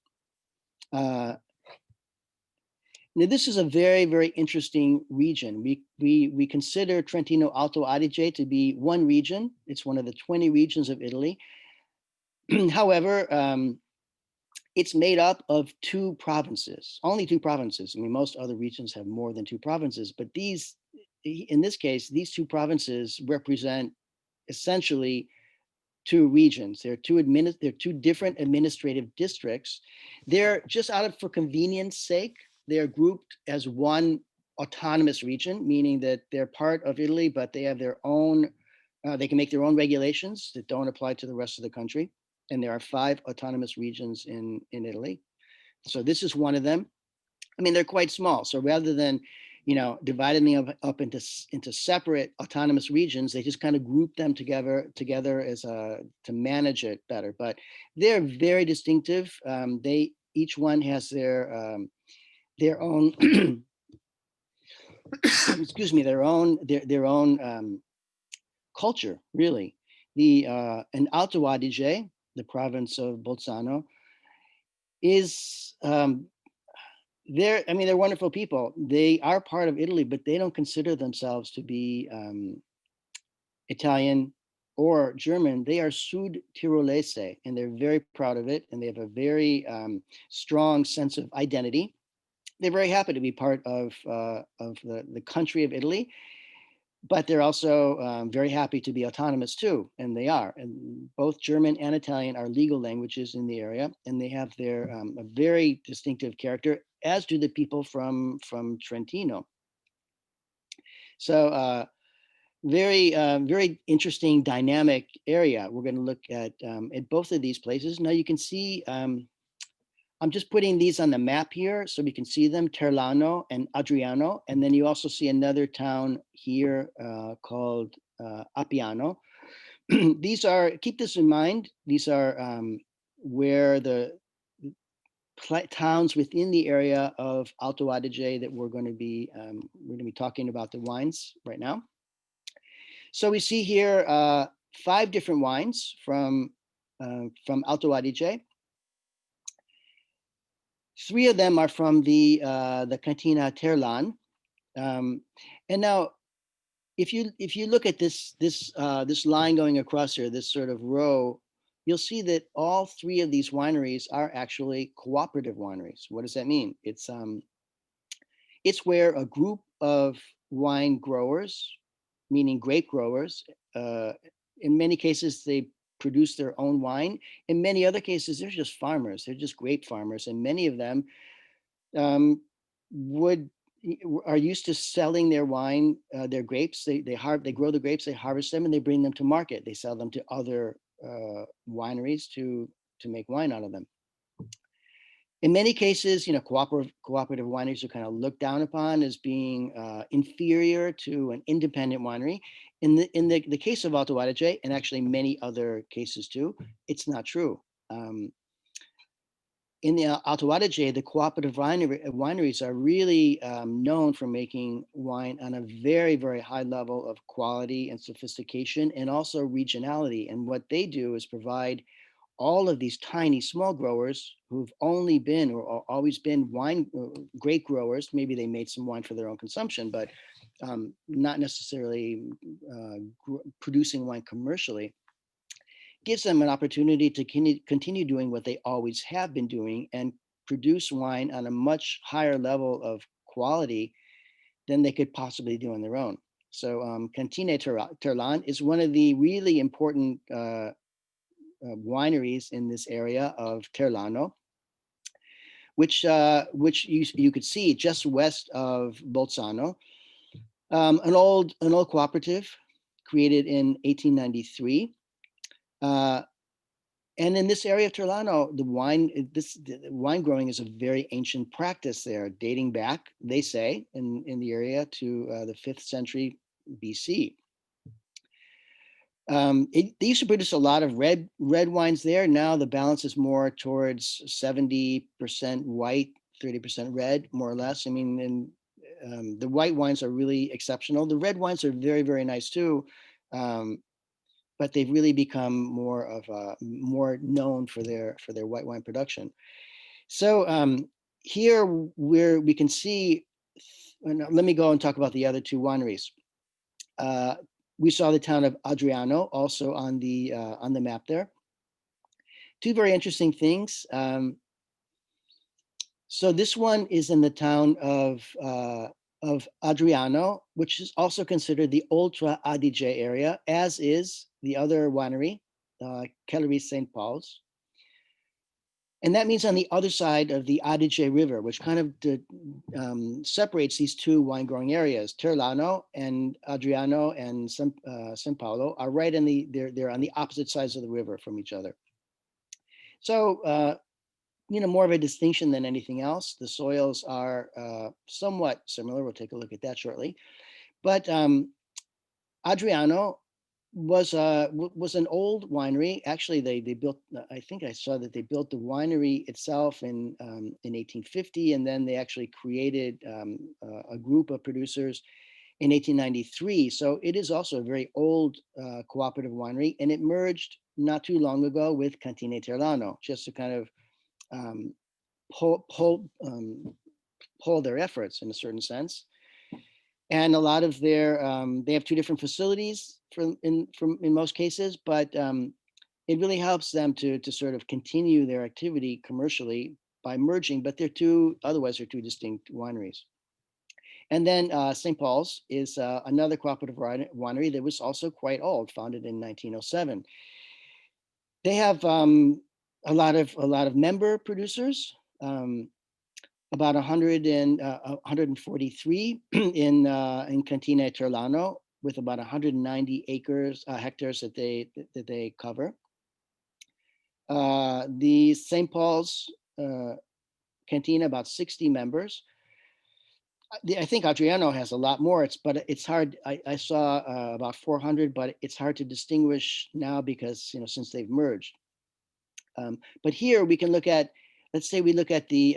Now, this is a very, very interesting region. We consider Trentino Alto Adige to be one region. It's one of the 20 regions of Italy. However, it's made up of 2 provinces, only 2 provinces. I mean, most other regions have more than 2 provinces, but in this case, these 2 provinces represent essentially 2 regions. They're 2 different administrative districts. They're just for convenience sake, they're grouped as one autonomous region, meaning that they're part of Italy, but they have their own, they can make their own regulations that don't apply to the rest of the country. And there are 5 autonomous regions in Italy. So this is one of them. I mean, they're quite small. So rather than, dividing them up into separate autonomous regions, they just kind of group them together as to manage it better. But they're very distinctive. Each one has their own excuse me, their own culture, really. In Alto Adige, the province of Bolzano, is they're wonderful people. They are part of Italy, but they don't consider themselves to be Italian or German. They are Sud Tirolese, and they're very proud of it, and they have a very strong sense of identity. They're very happy to be part of the country of Italy. but they're also very happy to be autonomous too, and they are. And both German and Italian are legal languages in the area, and they have their a very distinctive character, as do the people from Trentino. So very interesting dynamic area. We're going to look at both of these places. Now you can see, I'm just putting these on the map here so we can see them, Terlano and Adriano. And then you also see another town here called Appiano. These are, keep this in mind, these are where the towns within the area of Alto Adige that we're going to be talking about the wines right now. So we see here 5 different wines from Alto Adige. 3 of them are from the Cantina Terlan. And now, if you look at this line going across here, this sort of row, you'll see that all 3 of these wineries are actually cooperative wineries. What does that mean? It's where a group of wine growers, meaning grape growers, in many cases they produce their own wine. In many other cases, they're just farmers. They're just grape farmers, and many of them are used to selling their wine, their grapes. They grow the grapes, they harvest them, and they bring them to market. They sell them to other wineries to make wine out of them. In many cases, cooperative wineries are kind of looked down upon as being inferior to an independent winery. In the case of Alto Adige, and actually many other cases too, it's not true. In the Alto Adige, the cooperative wineries are really known for making wine on a very, very high level of quality and sophistication, and also regionality. And what they do is provide all of these tiny small growers who've only been or always been grape growers. Maybe they made some wine for their own consumption, but not necessarily producing wine commercially. Gives them an opportunity to continue doing what they always have been doing and produce wine on a much higher level of quality than they could possibly do on their own. So Cantina Terlan is one of the really important wineries in this area of Terlano, which you could see just west of Bolzano, an old cooperative created in 1893. And in this area of Terlano, the wine growing is a very ancient practice there, dating back, they say, in the area to the 5th century BC. They used to produce a lot of red wines there. Now the balance is more towards 70% white, 30% red, more or less. I mean, and the white wines are really exceptional. The red wines are very, very nice too. But they've really become more known for their white wine production. So here we can see, let me go and talk about the other 2 wineries. We saw the town of Adriano also on the map there. 2 very interesting things. So this one is in the town of Adriano, which is also considered the Ultra Adige area, as is the other winery, Kellery St. Paul's. And that means on the other side of the Adige River, which kind of separates these 2 wine growing areas. Terlano and Adriano and San Paolo are right in they're on the opposite sides of the river from each other. So, more of a distinction than anything else. The soils are somewhat similar. We'll take a look at that shortly. But Adriano was an old winery. Actually, they built, I think I saw that they built the winery itself in 1850, and then they actually created a group of producers in 1893. So it is also a very old cooperative winery, and it merged not too long ago with Cantina Terlano, just to kind of pull their efforts in a certain sense. And a lot of their, they have 2 different facilities in most cases, but it really helps them to sort of continue their activity commercially by merging, but otherwise they're 2 distinct wineries. And then St. Paul's is another cooperative winery that was also quite old, founded in 1907. They have a lot of member producers, about 143 in Cantina Terlano, with about 190 hectares that they cover. The St. Paul's Cantina, about 60 members. I think Adriano has a lot more. But it's hard. I saw about 400, but it's hard to distinguish now because since they've merged. But here we can look at, let's say we look at the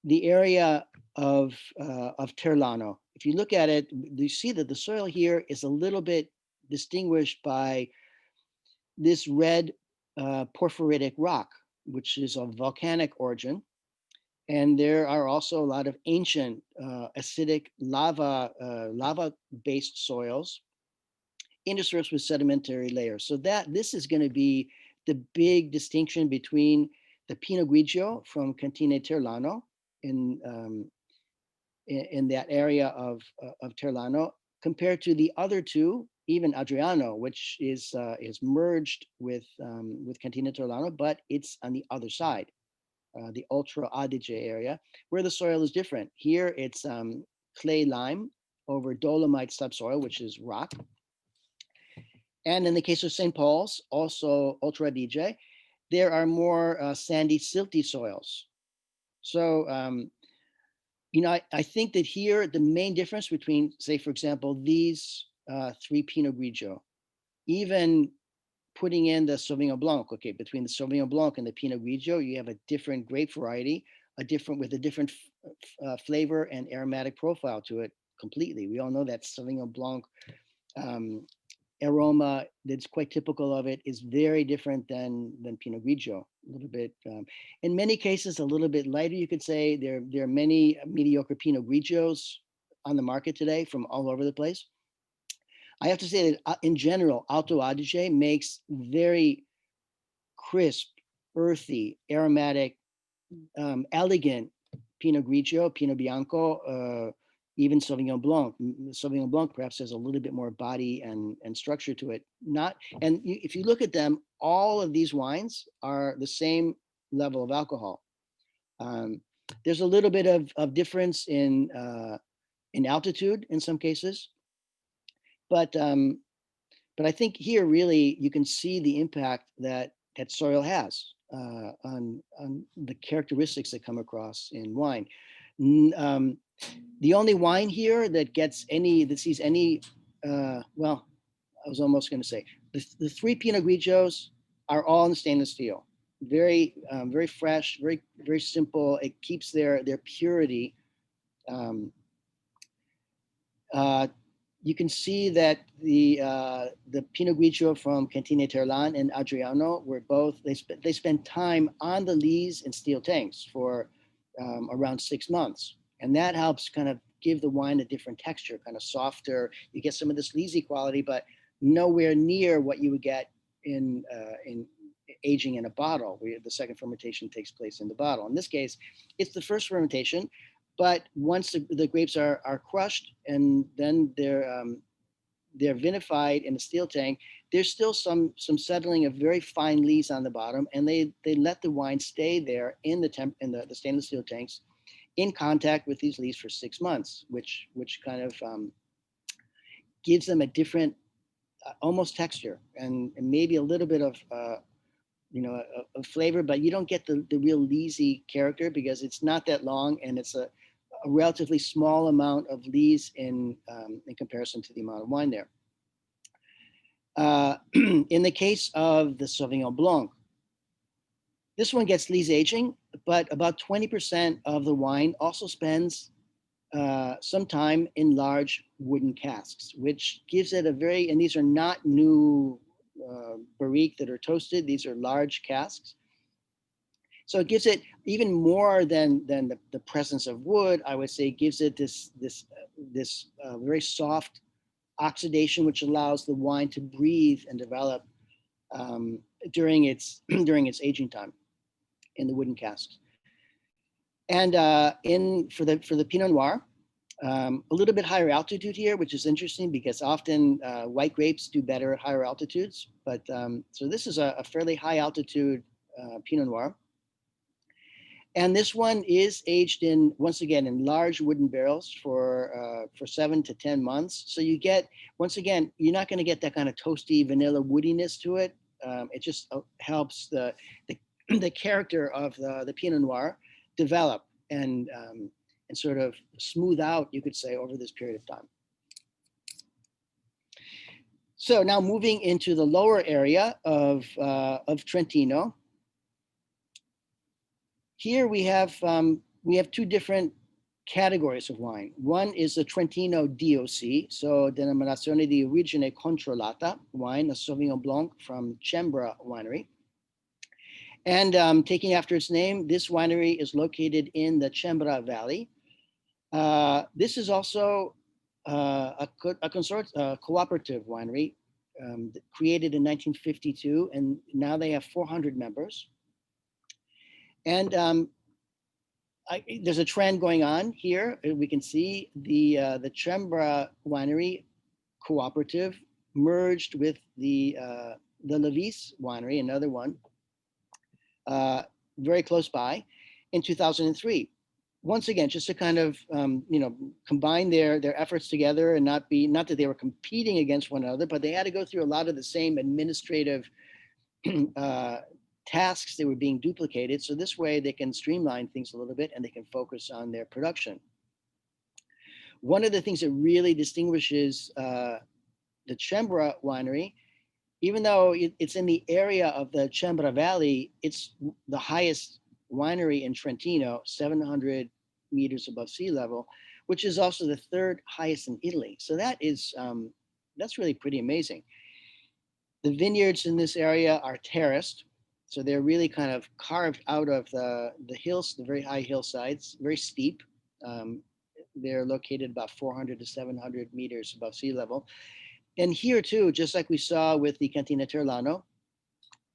area of Terlano. If you look at it, you see that the soil here is a little bit distinguished by this red porphyritic rock, which is of volcanic origin. And there are also a lot of ancient acidic lava-based soils interspersed with sedimentary layers. So this is going to be the big distinction between the Pinot Grigio from Cantina Terlano in that area of Terlano, compared to the other two, even Adriano, which is merged with Cantina Terlano, but it's on the other side. The Alto Adige area, where the soil is different. Here it's clay lime over dolomite subsoil, which is rock. And in the case of St. Paul's, also Alto Adige, there are more sandy, silty soils. So, I think that here, the main difference between, say, for example, these three Pinot Grigio, even putting in the Sauvignon Blanc, okay, between the Sauvignon Blanc and the Pinot Grigio, you have a different grape variety, with a different flavor and aromatic profile to it completely. We all know that Sauvignon Blanc aroma that's quite typical of it is very different than Pinot Grigio. A little bit, in many cases, a little bit lighter. You could say there are many mediocre Pinot Grigios on the market today from all over the place. I have to say that in general, Alto Adige makes very crisp, earthy, aromatic, elegant Pinot Grigio, Pinot Bianco, even Sauvignon Blanc. Sauvignon Blanc perhaps has a little bit more body and structure to it. If you look at them, all of these wines are the same level of alcohol. There's a little bit of difference in altitude in some cases. But I think here really you can see the impact that soil has on the characteristics that come across in wine. The only wine here that sees any well, I was almost going to say the three Pinot Grigios are all in stainless steel, very fresh, very simple. It keeps their purity. You can see that the Pinot Grigio from Cantina Terlan and Adriano were both, they spent time on the lees in steel tanks for around 6 months. And that helps kind of give the wine a different texture, kind of softer. You get some of this leesy quality, but nowhere near what you would get in aging in a bottle, where the second fermentation takes place in the bottle. In this case, it's the first fermentation. But once the grapes are crushed and then they're vinified in a steel tank, there's still some settling of very fine lees on the bottom, and they let the wine stay there in the stainless steel tanks, in contact with these lees for 6 months, which kind of gives them a different, almost texture and maybe a little bit of a flavor, but you don't get the real leesy character because it's not that long and it's a relatively small amount of lees in comparison to the amount of wine there. In the case of the Sauvignon Blanc, this one gets lees aging, but about 20% of the wine also spends some time in large wooden casks, which gives it and these are not new barrique that are toasted, these are large casks. So it gives it even more than the presence of wood. I would say it gives it this very soft oxidation, which allows the wine to breathe and develop during its aging time in the wooden casks. And for the Pinot Noir, A little bit higher altitude here, which is interesting because often white grapes do better at higher altitudes. But so this is a fairly high altitude Pinot Noir. And this one is aged in, once again, in large wooden barrels for 7 to 10 months. So you get, once again, you're not going to get that kind of toasty vanilla woodiness to it. It just helps the character of the Pinot Noir develop and sort of smooth out, you could say, over this period of time. So now moving into the lower area of Trentino. Here we have two different categories of wine. One is the Trentino DOC, so Denominazione di Origine Controllata wine, a Sauvignon Blanc from Cembra Winery. And taking after its name, this winery is located in the Cembra Valley. This is also a cooperative winery created in 1952, and now they have 400 members. And there's a trend going on here. We can see the Cembra Winery cooperative merged with the Levis Winery, another one, very close by, in 2003. Once again, just to kind of combine their efforts together and not that they were competing against one another, but they had to go through a lot of the same administrative tasks that were being duplicated. So this way they can streamline things a little bit and they can focus on their production. One of the things that really distinguishes the Cembra Winery, even though it's in the area of the Cembra Valley, it's the highest winery in Trentino, 700 meters above sea level, which is also the third highest in Italy. So that is, that's really pretty amazing. The vineyards in this area are terraced. So they're really kind of carved out of the hills, the very high hillsides, very steep. They're located about 400 to 700 meters above sea level. And here too, just like we saw with the Cantina Terlano,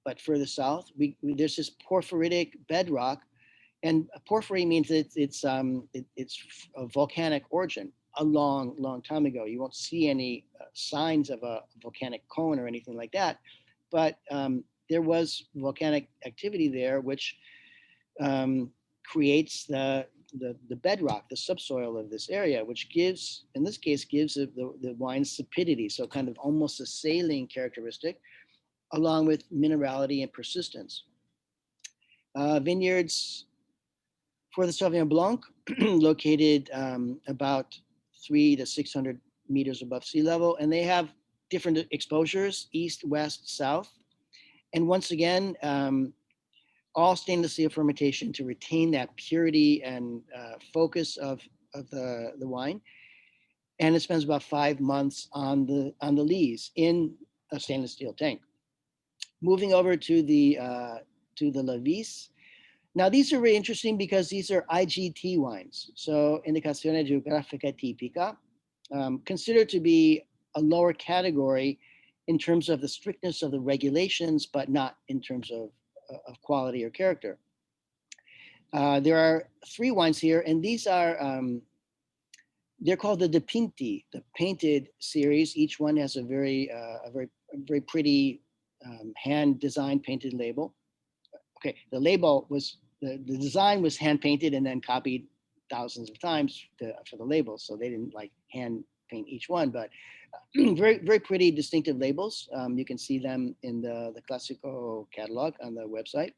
but further south, there's this porphyritic bedrock. And porphyry means that it's a volcanic origin a long time ago. You won't see any signs of a volcanic cone or anything like that. But there was volcanic activity there, which creates the bedrock, the subsoil of this area, which gives, in this case, gives the wine sapidity. So kind of almost a saline characteristic, along with minerality and persistence. Vineyards for the Sauvignon Blanc, located about 300 to 600 meters above sea level, and they have different exposures, east, west, south. And once again, all stainless steel fermentation to retain that purity and focus of the wine. And it spends about 5 months on the lees in a stainless steel tank. Moving over to the Levis. Now these are really interesting because these are IGT wines. So Indicazione Geografica Tipica, considered to be a lower category in terms of the strictness of the regulations, but not in terms of quality or character. There are 3 wines here, and these are, they're called the Dipinti, the painted series. Each one has a very pretty hand-designed painted label. Okay, the label was, the design was hand painted and then copied thousands of times for the labels. So they didn't like hand paint each one, but very pretty distinctive labels. You can see them in the Classico catalog on the website.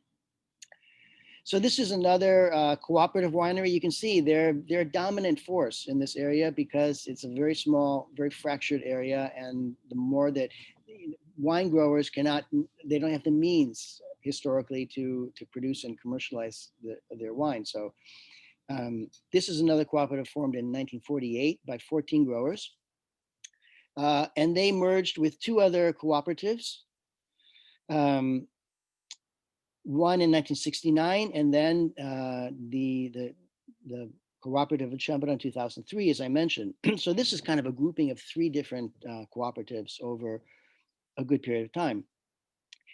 So this is another cooperative winery. You can see they're a dominant force in this area because it's a very small, very fractured area, and the more that wine growers they don't have the means historically to produce and commercialize their wine. So this is another cooperative formed in 1948 by 14 growers. And they merged with 2 other cooperatives, one in 1969, and then the cooperative of Cembra in 2003, as I mentioned. So this is kind of a grouping of 3 different cooperatives over a good period of time.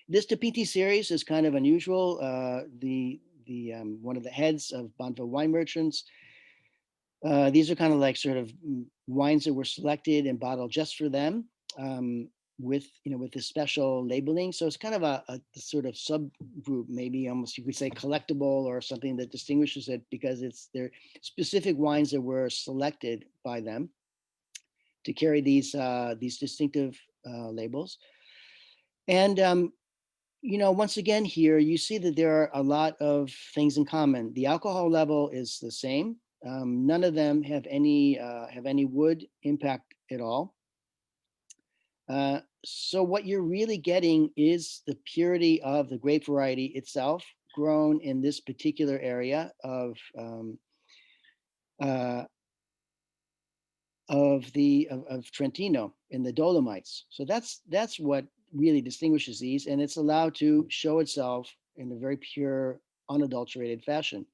This Dipinti series is kind of unusual. One of the heads of Banva Wine Merchants These are kind of like sort of wines that were selected and bottled just for them, with with this special labeling. So it's kind of a sort of subgroup, maybe almost you could say collectible or something that distinguishes it because they're specific wines that were selected by them to carry these distinctive labels. And once again here, you see that there are a lot of things in common. The alcohol level is the same. None of them have any wood impact at all. So what you're really getting is the purity of the grape variety itself, grown in this particular area of Trentino in the Dolomites. So that's what really distinguishes these, and it's allowed to show itself in a very pure, unadulterated fashion.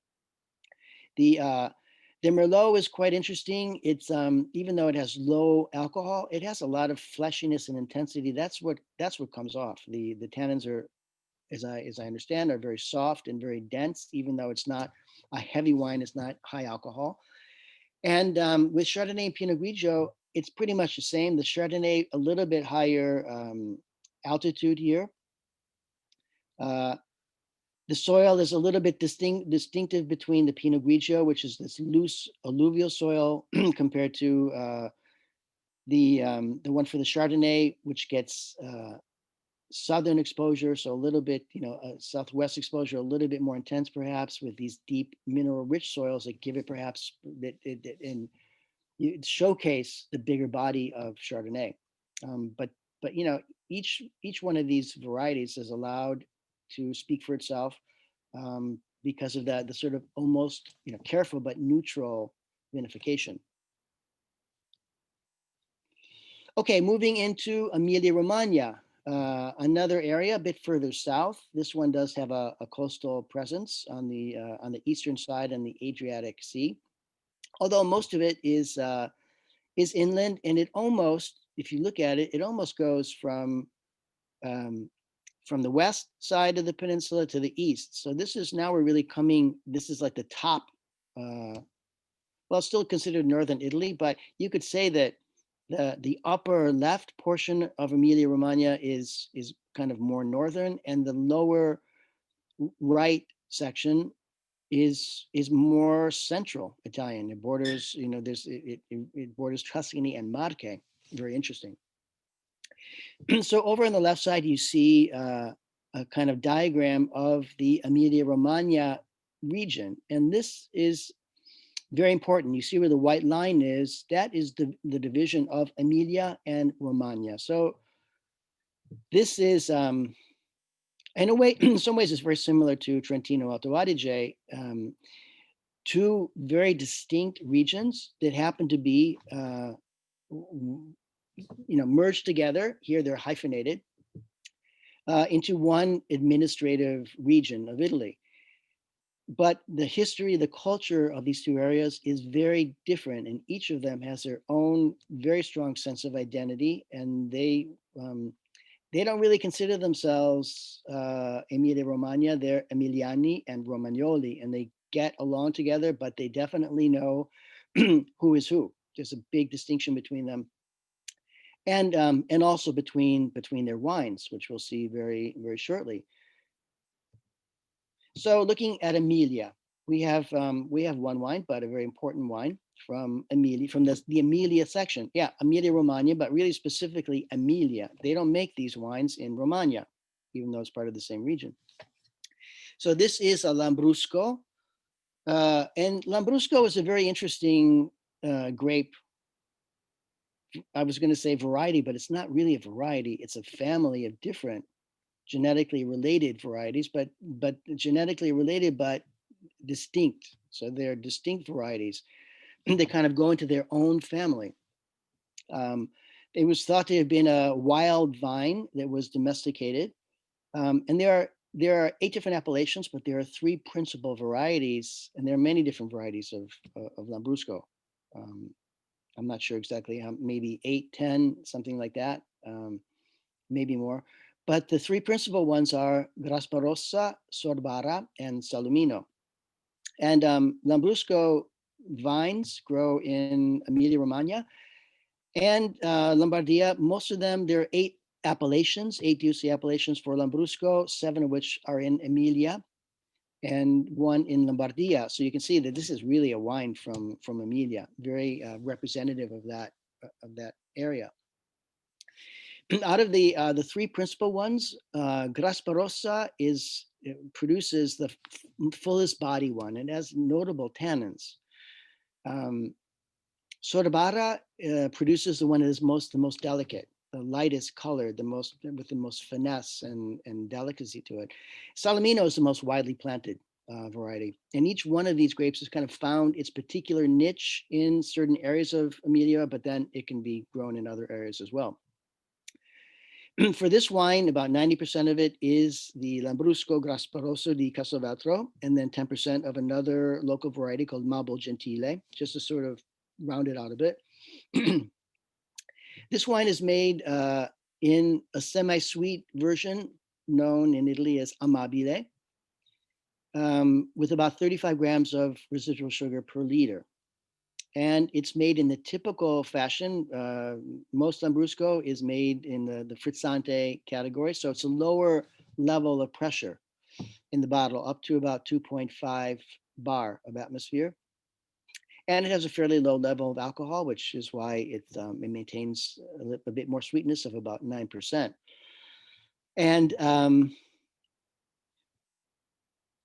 The Merlot is quite interesting. It's even though it has low alcohol, it has a lot of fleshiness and intensity. That's what comes off. The tannins are, as I understand, are very soft and very dense, even though it's not a heavy wine. It's not high alcohol. And with Chardonnay and Pinot Grigio, it's pretty much the same. The Chardonnay a little bit higher altitude here. The soil is a little bit distinctive between the Pinot Grigio, which is this loose alluvial soil, compared to the one for the Chardonnay, which gets southern exposure, so a little bit, southwest exposure, a little bit more intense, perhaps, with these deep mineral-rich soils that give it perhaps and showcase the bigger body of Chardonnay. But each one of these varieties is allowed to speak for itself because of the sort of almost careful but neutral vinification. Okay, moving into Emilia Romagna, another area a bit further south. This one does have a coastal presence on the eastern side and the Adriatic Sea, although most of it is inland, and it almost, if you look at it, it almost goes from the west side of the peninsula to the east. So this is now we're really coming. This is like the top. Well, it's still considered northern Italy, but you could say that the upper left portion of Emilia Romagna is kind of more northern, and the lower right section is more central Italian. It borders, it borders Tuscany and Marche. Very interesting. So over on the left side, you see a kind of diagram of the Emilia Romagna region, and this is very important. You see where the white line is, that is the division of Emilia and Romagna. So this is, in a way, in some ways, it's very similar to Trentino Alto Adige, two very distinct regions that happen to be, merged together. Here they're hyphenated into one administrative region of Italy. But the history, the culture of these two areas is very different, and each of them has their own very strong sense of identity, and they don't really consider themselves Emilia Romagna. They're Emiliani and Romagnoli, and they get along together, but they definitely know who is who. There's a big distinction between them, and also between their wines, which we'll see very, very shortly. So looking at Emilia, we have one wine, but a very important wine from Emilia, from the Emilia section. Yeah, Emilia Romagna, but really specifically Emilia. They don't make these wines in Romagna, even though it's part of the same region. So this is a Lambrusco. And Lambrusco is a very interesting grape. I was going to say variety, but it's not really a variety. It's a family of different genetically related varieties, but genetically related but distinct. So they're distinct varieties. They kind of go into their own family. It was thought to have been a wild vine that was domesticated. And there are 8 different appellations, but there are 3 principal varieties, and there are many different varieties of Lambrusco. I'm not sure exactly how, maybe 8, 10, something like that, maybe more. But the 3 principal ones are Graspa Rossa, Sorbara, and Salumino. And Lambrusco vines grow in Emilia Romagna and Lombardia. Most of them, there are 8 appellations, 8 DOC appellations for Lambrusco, 7 of which are in Emilia and 1 in Lombardia. So you can see that this is really a wine from Emilia, very representative of that area. Out of the 3 principal ones, Grasparossa produces the fullest body one and has notable tannins. Sorbara produces the one that is the most delicate, the lightest colored, with the most finesse and delicacy to it. Salamino is the most widely planted variety, and each one of these grapes has kind of found its particular niche in certain areas of Emilia, but then it can be grown in other areas as well. For this wine, about 90% of it is the Lambrusco Grasparosso di Castelvetro, and then 10% of another local variety called Mabo Gentile, just to sort of round it out a bit. This wine is made in a semi-sweet version known in Italy as Amabile, with about 35 grams of residual sugar per liter. And it's made in the typical fashion. Most Lambrusco is made in the frizzante category. So it's a lower level of pressure in the bottle, up to about 2.5 bar of atmosphere. And it has a fairly low level of alcohol, which is why it maintains a bit more sweetness of about 9%. And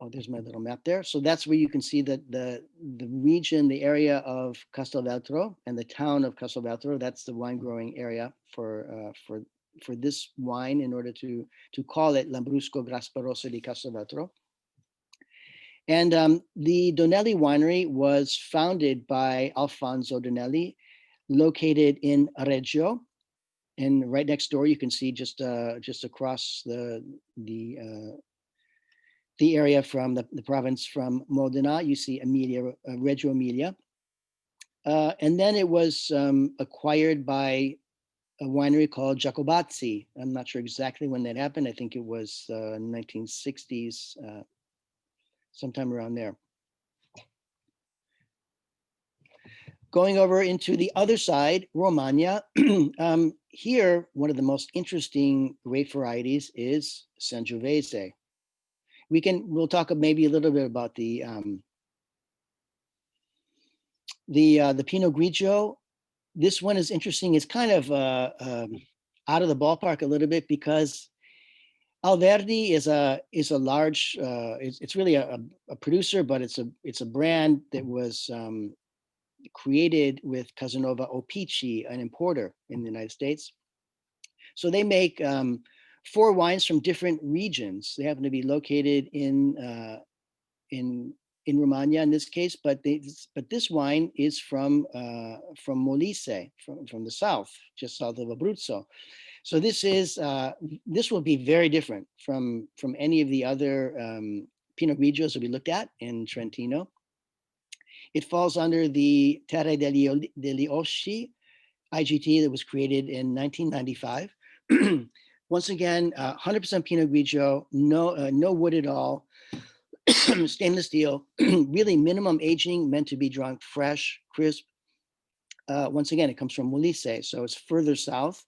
oh, there's my little map there. So that's where you can see that the region, the area of Castelvetro and the town of Castelvetro, that's the wine growing area for this wine in order to call it Lambrusco Grasparosso di Castelvetro. And the Donelli winery was founded by Alfonso Donelli, located in Reggio. And right next door, you can see just across the area from the province from Modena, you see Emilia, Reggio Emilia. And then it was acquired by a winery called Jacobazzi. I'm not sure exactly when that happened. I think it was 1960s, sometime around there. Going over into the other side, Romagna. Here, one of the most interesting grape varieties is Sangiovese. We'll talk maybe a little bit about the Pinot Grigio. This one is interesting. It's kind of out of the ballpark a little bit because Alverdi is a large. It's really a producer, but it's a brand that was created with Casanova Opici, an importer in the United States. So they make 4 wines from different regions. They happen to be located in Romagna in this case, but this wine is from Molise, from the south, just south of Abruzzo. So this will be very different from any of the other Pinot Grigios that we looked at in Trentino. It falls under the Terre degli Osci IGT that was created in 1995. Once again, 100% Pinot Grigio, no wood at all, stainless steel, really minimum aging, meant to be drunk fresh, crisp. Once again, it comes from Molise, so it's further south,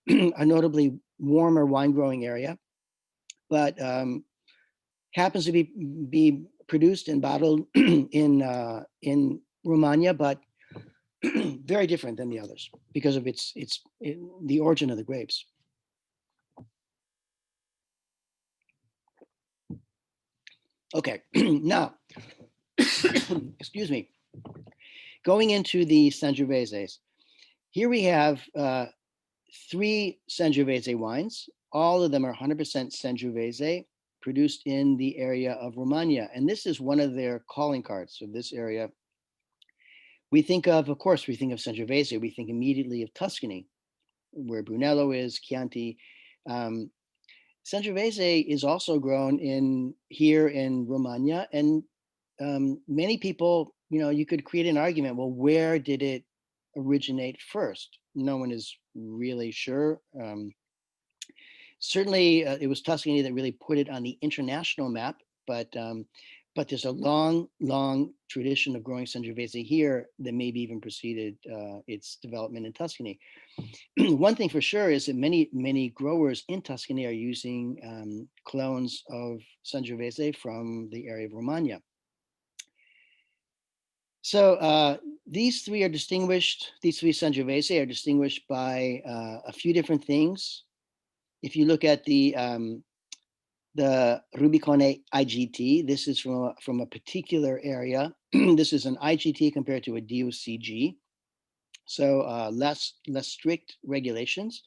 a notably warmer wine growing area, but happens to be produced and bottled in Romagna, but very different than the others because of the origin of the grapes. Okay, now, excuse me, going into the Sangioveses. Here we have 3 Sangiovese wines. All of them are 100% Sangiovese, produced in the area of Romagna. And this is one of their calling cards of this area. We think of course, we think of Sangiovese, we think immediately of Tuscany, where Brunello is, Chianti. Sangiovese is also grown here in Romagna, and many people, you could create an argument, well, where did it originate first? No one is really sure. Certainly, it was Tuscany that really put it on the international map, but but there's a long, long tradition of growing Sangiovese here that maybe even preceded its development in Tuscany. One thing for sure is that many growers in Tuscany are using clones of Sangiovese from the area of Romagna. So these three Sangiovese are distinguished by a few different things. If you look at the Rubicone IGT, this is from a particular area. This is an IGT compared to a DOCG. So less strict regulations.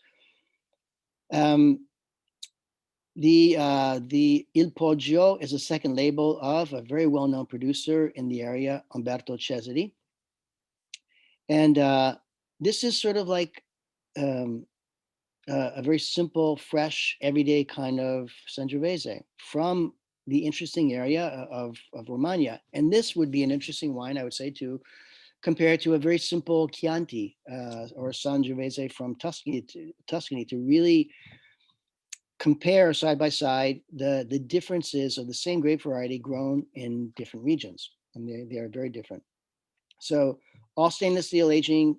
The Il Poggio is a second label of a very well-known producer in the area, Umberto Cesari. And this is sort of like a very simple, fresh, everyday kind of Sangiovese from the interesting area of Romagna. And this would be an interesting wine, I would say, to compare to a very simple Chianti or Sangiovese from Tuscany to really compare side by side the differences of the same grape variety grown in different regions. And they are very different. So all stainless steel aging,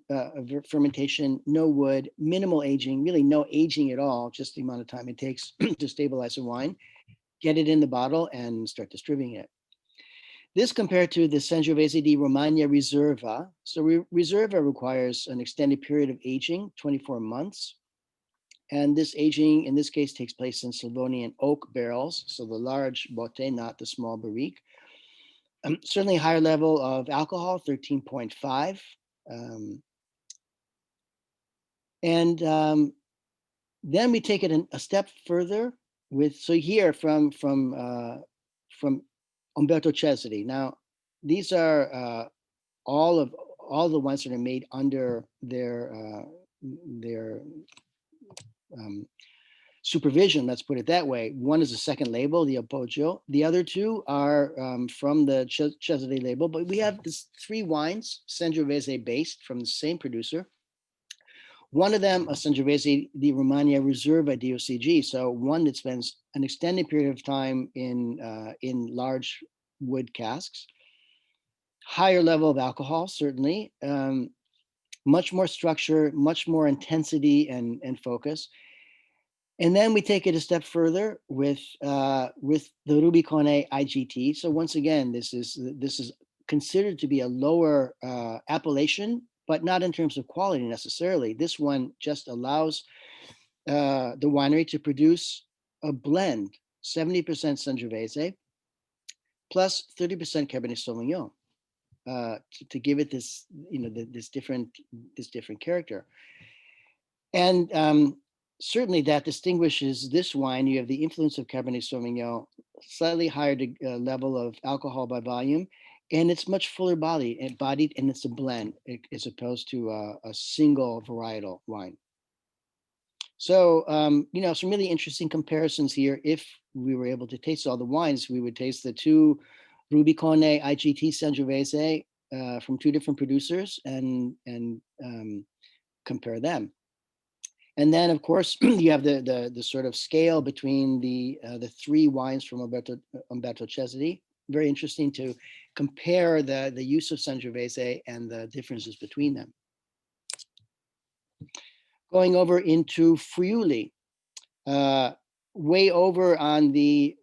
fermentation, no wood, minimal aging, really no aging at all, just the amount of time it takes to stabilize a wine, get it in the bottle and start distributing it. This compared to the Sangiovese di Romagna Riserva. So Riserva requires an extended period of aging, 24 months. And this aging, in this case, takes place in Slavonian oak barrels. So the large botte, not the small barrique. Certainly a higher level of alcohol, 13.5. Then we take it a step further with, so here from Umberto Cesari. Now, these are all the wines that are made under their supervision, let's put it that way. One is a second label, the Appoggio. The other two are from the Cesari label, but we have these three wines, Sangiovese based from the same producer. One of them, a Sangiovese di Romagna Riserva DOCG, so one that spends an extended period of time in large wood casks. Higher level of alcohol, certainly. Much more structure, much more intensity and focus. And then we take it a step further with the Rubicone IGT. So once again, this is considered to be a lower appellation, but not in terms of quality necessarily. This one just allows the winery to produce a blend, 70% Sangiovese plus 30% Cabernet Sauvignon, to give it this, this different character. And certainly that distinguishes this wine. You have the influence of Cabernet Sauvignon, slightly higher level of alcohol by volume, and it's much fuller bodied, and it's a blend as opposed to a single varietal wine. So, some really interesting comparisons here. If we were able to taste all the wines, we would taste the two Rubicone IGT Sangiovese from two different producers and compare them. And then, of course, you have the sort of scale between the three wines from Umberto Cesari. Very interesting to compare the use of Sangiovese and the differences between them. Going over into Friuli, way over on the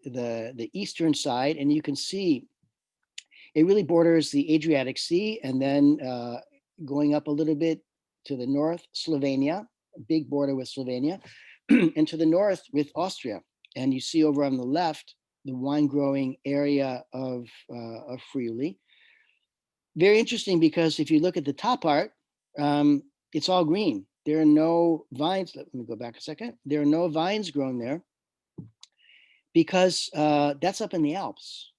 eastern side, and you can see it really borders the Adriatic Sea, and then going up a little bit to the north, Slovenia. Big border with Slovenia, and to the north with Austria. And you see over on the left, the wine growing area of Friuli. Very interesting because if you look at the top part, it's all green. There are no vines. Let me go back a second. There are no vines grown there because that's up in the Alps.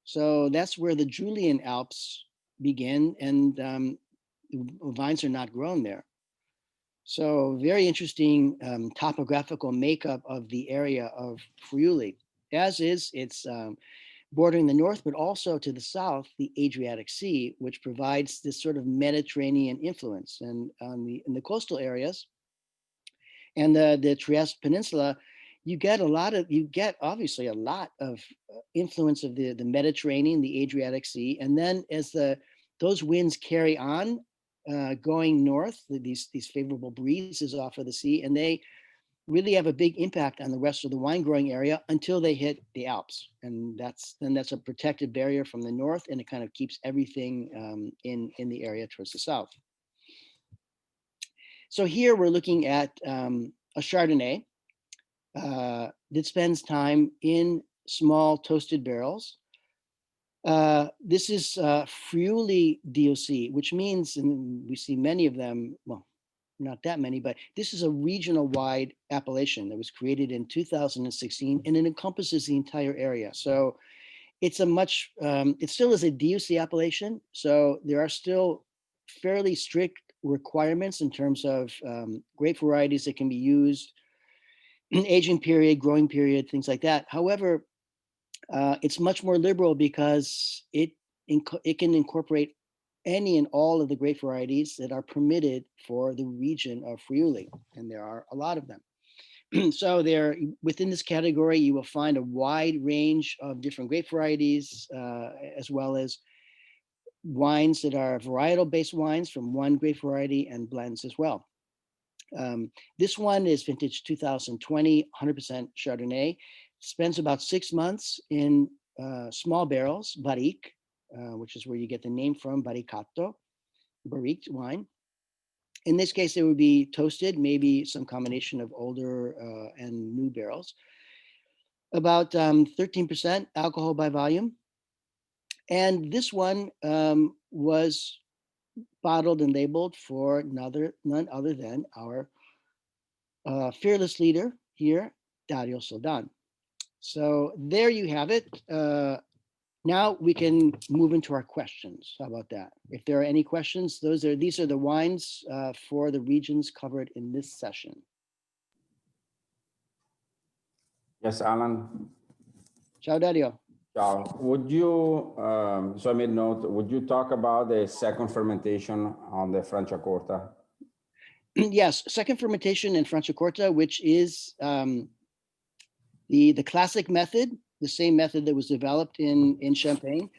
So that's where the Julian Alps begin, and vines are not grown there. So very interesting topographical makeup of the area of Friuli, as is it's bordering the north, but also to the south, the Adriatic Sea, which provides this sort of Mediterranean influence. And in the coastal areas and the Trieste Peninsula, you get obviously a lot of influence of the Mediterranean, the Adriatic Sea. And then as those winds carry on, going north, these favorable breezes off of the sea, and they really have a big impact on the rest of the wine growing area until they hit the Alps. And that's a protected barrier from the north, and it kind of keeps everything in the area towards the south. So here we're looking at a Chardonnay that spends time in small toasted barrels. This is Friuli DOC, which means, and we see many of them, well, not that many, but this is a regional wide appellation that was created in 2016, and it encompasses the entire area. So it's it still is a DOC appellation. So there are still fairly strict requirements in terms of grape varieties that can be used, aging period, growing period, things like that. However, it's much more liberal because it can incorporate any and all of the grape varieties that are permitted for the region of Friuli, and there are a lot of them. So there, within this category, you will find a wide range of different grape varieties, as well as wines that are varietal-based wines from one grape variety, and blends as well. This one is vintage 2020, 100% Chardonnay. Spends about 6 months in small barrels, barrique, which is where you get the name from, barricato, barriqued wine. In this case, it would be toasted, maybe some combination of older and new barrels. About 13% alcohol by volume. And this one was bottled and labeled for none other than our fearless leader here, Dario Soldan. So there you have it. Now we can move into our questions. How about that? If there are any questions, these are the wines for the regions covered in this session. Yes, Alan. Ciao, Dario. Ciao. Would you, so I made note, would you talk about the second fermentation on the Franciacorta? Yes, second fermentation in Franciacorta, which is the classic method, the same method that was developed in Champagne.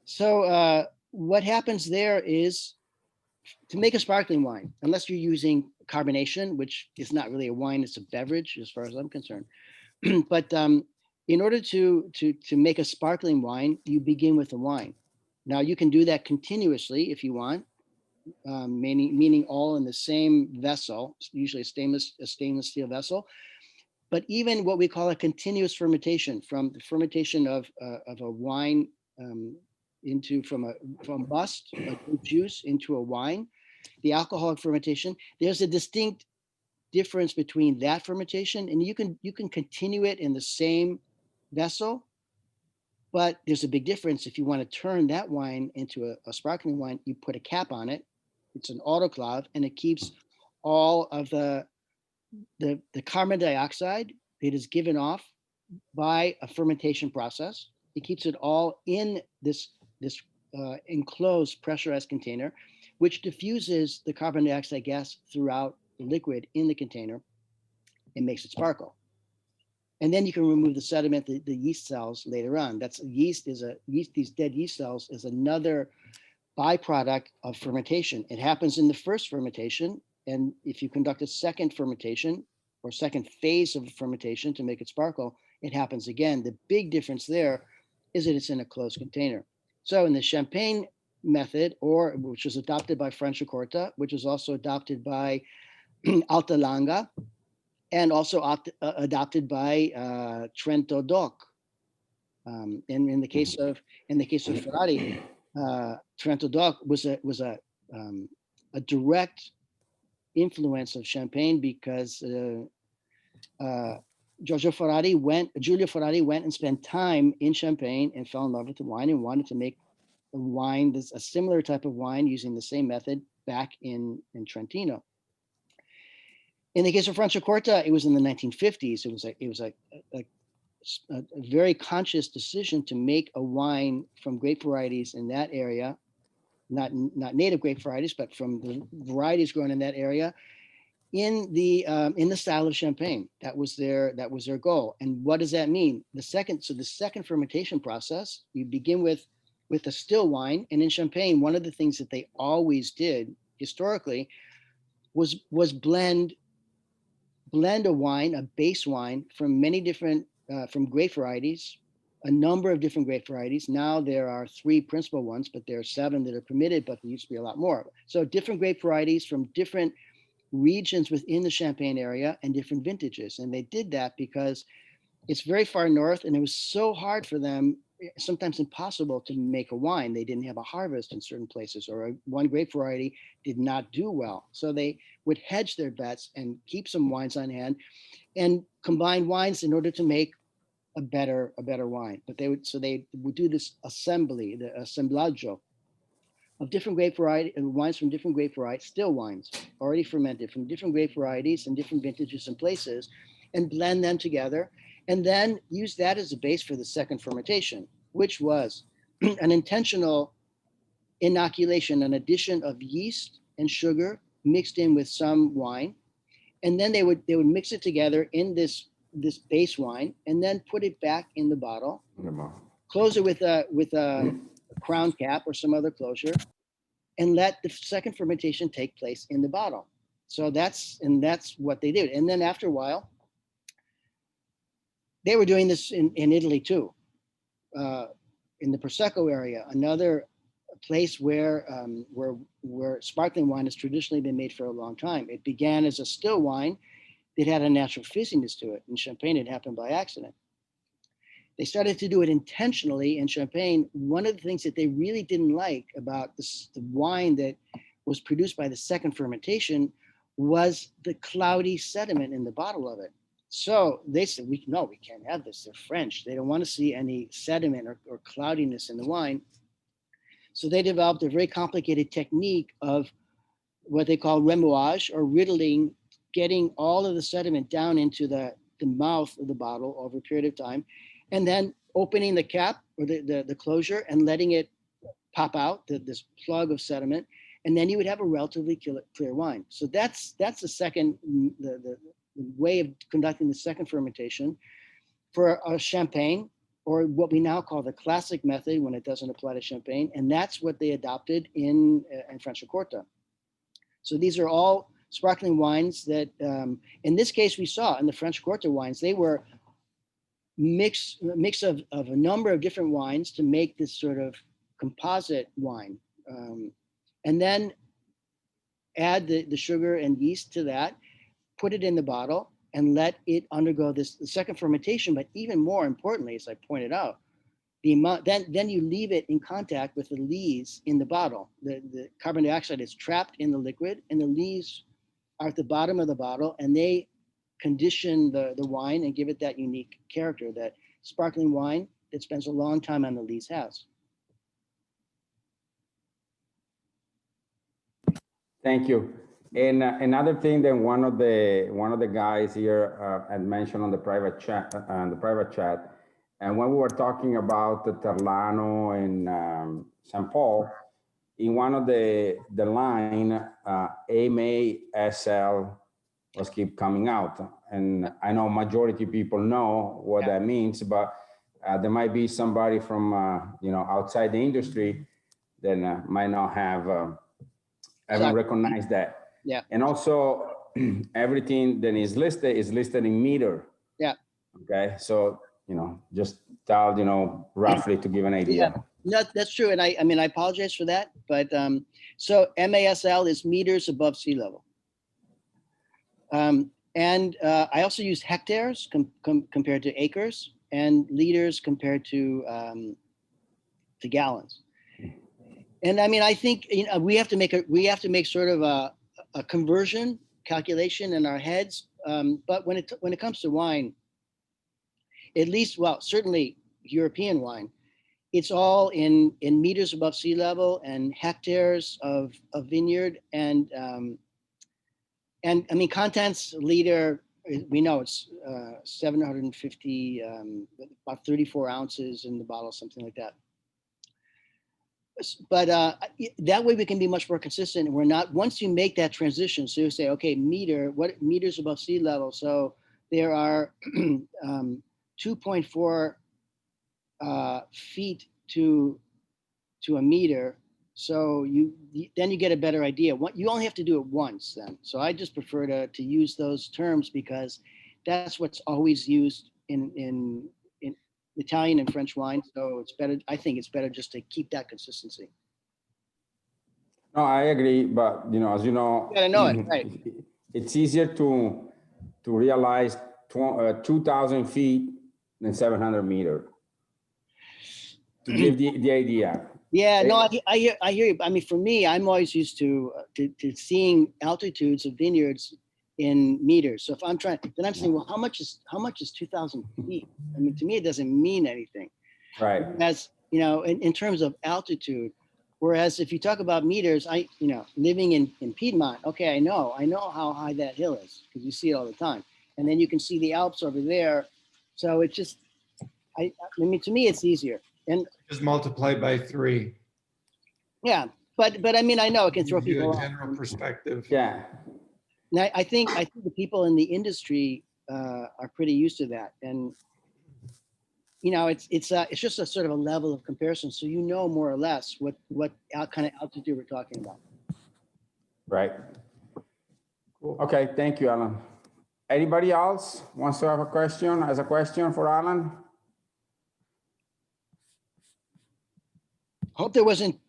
So what happens there is, to make a sparkling wine, unless you're using carbonation, which is not really a wine, it's a beverage as far as I'm concerned. But in order to make a sparkling wine, you begin with the wine. Now you can do that continuously if you want, meaning all in the same vessel, usually a stainless steel vessel. But even what we call a continuous fermentation, from the fermentation of a wine from must, a juice, into a wine, the alcoholic fermentation, there's a distinct difference between that fermentation, and you can continue it in the same vessel, but there's a big difference. If you want to turn that wine into a sparkling wine, you put a cap on it. It's an autoclave, and it keeps all of the carbon dioxide that is given off by a fermentation process. It keeps it all in this enclosed pressurized container, which diffuses the carbon dioxide gas throughout the liquid in the container and makes it sparkle. And then you can remove the sediment, the yeast cells later on. These dead yeast cells is another byproduct of fermentation. It happens in the first fermentation. And if you conduct a second fermentation or second phase of fermentation to make it sparkle, it happens again. The big difference there is that it's in a closed container. So in the Champagne method, which was adopted by Franciacorta, which was also adopted by Alta Langa, and also adopted by Trento Doc. In the case of Ferrari, Trento Doc was a direct influence of Champagne, because Giulio Ferrari went and spent time in Champagne and fell in love with the wine and wanted to make a wine, a similar type of wine using the same method back in Trentino. In the case of Franciacorta, it was in the 1950s. It was a very conscious decision to make a wine from grape varieties in that area, not native grape varieties, but from the varieties grown in that area, in the style of Champagne. That was their goal. And what does that mean? The second fermentation process, you begin with a still wine. And in Champagne, one of the things that they always did historically was blend a wine, a base wine, from many different from grape varieties, a number of different grape varieties. Now there are 3 principal ones, but there are 7 that are permitted, but there used to be a lot more. So different grape varieties from different regions within the Champagne area and different vintages. And they did that because it's very far north, and it was so hard for them, sometimes impossible, to make a wine. They didn't have a harvest in certain places, or one grape variety did not do well. So they would hedge their bets and keep some wines on hand and combine wines in order to make a better wine. But they would do this assembly, the assemblaggio of different grape variety and wines from different grape varieties, still wines already fermented from different grape varieties and different vintages and places, and blend them together, and then use that as a base for the second fermentation, which was an intentional inoculation, an addition of yeast and sugar mixed in with some wine. And then they would mix it together in this base wine, and then put it back in the bottle, close it with a crown cap or some other closure, and let the second fermentation take place in the bottle. So that's what they did. And then after a while, they were doing this in Italy too, in the Prosecco area, another place where sparkling wine has traditionally been made for a long time. It began as a still wine that had a natural fizziness to it. In Champagne, it happened by accident. They started to do it intentionally in Champagne. One of the things that they really didn't like about the wine that was produced by the second fermentation was the cloudy sediment in the bottle of it. So they said, we can't have this. They're French. They don't want to see any sediment or cloudiness in the wine. So they developed a very complicated technique of what they call remuage, or riddling, getting all of the sediment down into the mouth of the bottle over a period of time, and then opening the cap or the closure and letting it pop out, this plug of sediment, and then you would have a relatively clear wine. So that's the second, the way of conducting the second fermentation for a Champagne, or what we now call the classic method when it doesn't apply to Champagne, and that's what they adopted in Franciacorta. So these are all sparkling wines that, in this case, we saw in the Franciacorta wines, they were mix of a number of different wines to make this sort of composite wine, and then add the sugar and yeast to that, put it in the bottle, and let it undergo the second fermentation. But even more importantly, as I pointed out, then you leave it in contact with the lees in the bottle. The carbon dioxide is trapped in the liquid, and the lees are at the bottom of the bottle, and they condition the wine and give it that unique character that sparkling wine that spends a long time on the lees has. Thank you. And another thing that one of the guys here had mentioned on the private chat, and when we were talking about the Terlano and St. Paul, in one of the line, MASL was keep coming out, and I know majority of people know what that means, but there might be somebody from outside the industry that might not have haven't recognized that. Yeah. And also everything that is listed in meter. Yeah. Okay. So, just tell, roughly to give an idea. Yeah. No, that's true. And I mean, I apologize for that, but so MASL is meters above sea level. And I also use hectares compared to acres, and liters compared to gallons. And I mean, I think we have to make sort of a conversion calculation in our heads. But when it comes to wine, at least, well, certainly European wine, it's all in meters above sea level and hectares of vineyard, and I mean, contents liter, we know it's 750, about 34 ounces in the bottle, something like that. But that way we can be much more consistent. We're not, once you make that transition, so you say, okay, what meters above sea level? So there are 2.4 feet to a meter. So then you get a better idea. You only have to do it once then. So I just prefer to use those terms because that's what's always used in Italian and French wine. So it's better. I think it's better just to keep that consistency. No, I agree, but as you know, You gotta know it, right? It's easier to realize 2,000 feet than 700 meters. To give the idea. Yeah, no, I hear you. I mean, for me, I'm always used to seeing altitudes of vineyards in meters. So if I'm trying, then I'm saying, well, how much is 2,000 feet? I mean, to me, it doesn't mean anything. Right. As in terms of altitude. Whereas if you talk about meters, living in Piedmont, okay, I know how high that hill is because you see it all the time, and then you can see the Alps over there. So it's just, I mean, to me, it's easier. And Just multiply by 3. yeah, but I mean, I know it can throw Give you people a off. general perspective. Yeah. And I think the people in the industry are pretty used to that, and it's just a sort of a level of comparison, so more or less what kind of altitude we're talking about. Right. Cool. Okay. Thank you, Alan. Anybody else wants to have a question? Has a question for Alan? Hope there wasn't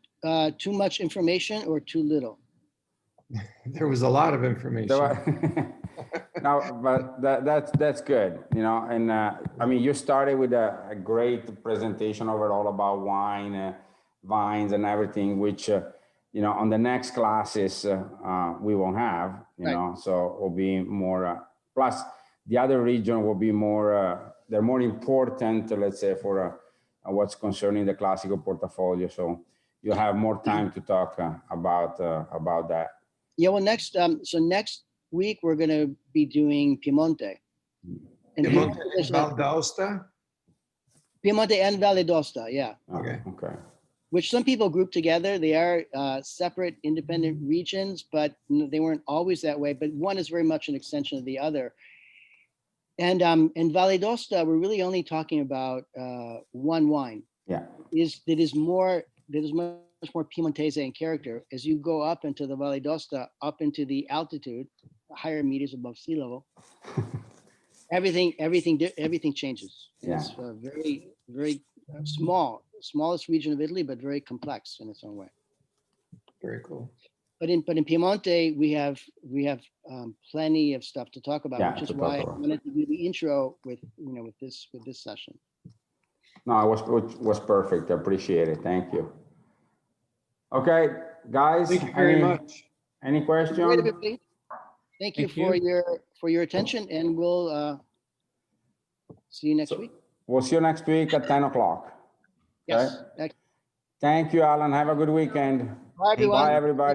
too much information or too little. There was a lot of information. No, but that's good, and I mean, you started with a great presentation overall about wine, vines and everything, which, on the next classes, we won't have, Right. so it will be more, plus the other region will be more, they're more important, let's say, for what's concerning the classical portfolio. So you have more time to talk about that. Yeah, well, next week we're going to be doing Piemonte. And Piemonte and Val d'Aosta? Piemonte and Valle d'Aosta, yeah. Okay. Okay. Which some people group together. They are separate, independent regions, but they weren't always that way. But one is very much an extension of the other. And in Valle d'Aosta, we're really only talking about one wine. Yeah. That is much more Piemontese in character. As you go up into the Valle d'Aosta, up into the altitude, higher meters above sea level, everything changes. Yeah. It's very, very smallest region of Italy, but very complex in its own way. Very cool. But in Piemonte, we have plenty of stuff to talk about, Yeah, which is to talk why I about. wanted to do the intro with this session. No, it was perfect. I appreciate it. Thank you. Okay, guys. Thank you very much. Any Great, questions? everybody. Thank you Thank for your attention, and we'll see you next week. We'll see you next week at 10 o'clock. Yes. Thank you, Alan. Have a good weekend. Bye, everyone. Bye, everybody.